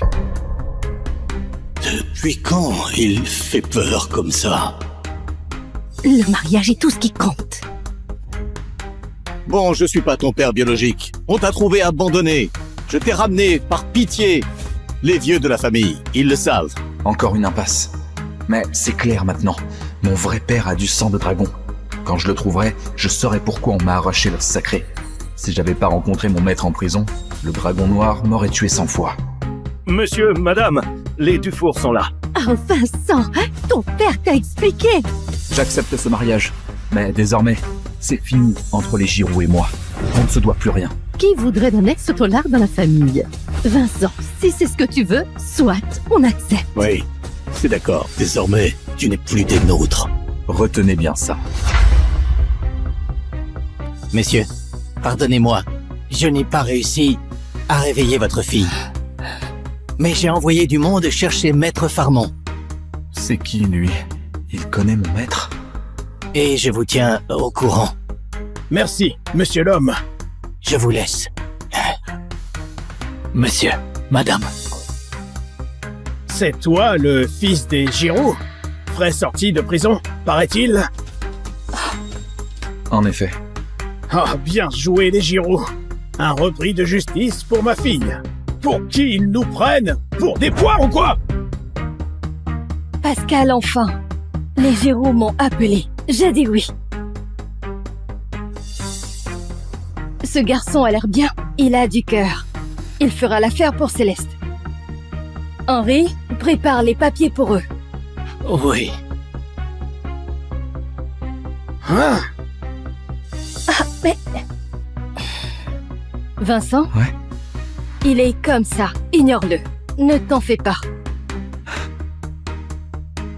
Depuis quand il fait peur comme ça? Le mariage est tout ce qui compte. Bon, je suis pas ton père biologique. On t'a trouvé abandonné. Je t'ai ramené par pitié. Les vieux de la famille, ils le savent. Encore une impasse. Mais c'est clair maintenant. Mon vrai père a du sang de dragon. Quand je le trouverai, je saurai pourquoi on m'a arraché l'os sacré. Si j'avais pas rencontré mon maître en prison, le dragon noir m'aurait tué 100 fois. Monsieur, madame, les Dufour sont là. Oh Vincent, ton père t'a expliqué. J'accepte ce mariage. Mais désormais, c'est fini entre les Giroud et moi. On ne se doit plus rien. Qui voudrait d'un ex-tolard dans la famille? Vincent, si c'est ce que tu veux, soit, on accepte. Oui, c'est d'accord. Désormais, tu n'es plus des nôtres. Retenez bien ça. Messieurs, pardonnez-moi, je n'ai pas réussi à réveiller votre fille. Mais j'ai envoyé du monde chercher Maître Farmont. C'est qui, lui? Il connaît mon maître? Et je vous tiens au courant. Merci, monsieur l'homme. Je vous laisse. Monsieur, madame. C'est toi, le fils des Giroud? Frais sorti de prison, paraît-il? En effet. Ah, bien joué les Giroud. Un repris de justice pour ma fille. Pour qui ils nous prennent? Pour des poires ou quoi? Pascal, enfin. Les Giroud m'ont appelé. J'ai dit oui. Ce garçon a l'air bien. Il a du cœur. Il fera l'affaire pour Céleste. Henri, prépare les papiers pour eux. Oui. Hein? Ah, mais... Vincent? Ouais? Il est comme ça. Ignore-le. Ne t'en fais pas.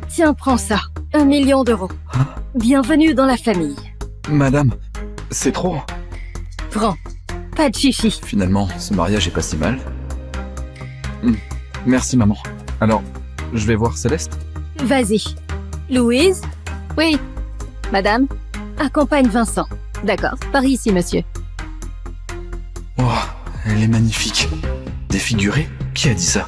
Tiens, prends ça. 1 million d'euros. Bienvenue dans la famille. Madame, c'est trop. Prends. Pas de chichi. Finalement, ce mariage est pas si mal. Merci, maman. Alors, je vais voir Céleste? Vas-y. Louise? Oui. Madame? Accompagne Vincent. D'accord. Par ici, monsieur. Oh, elle est magnifique. Défigurée? Qui a dit ça?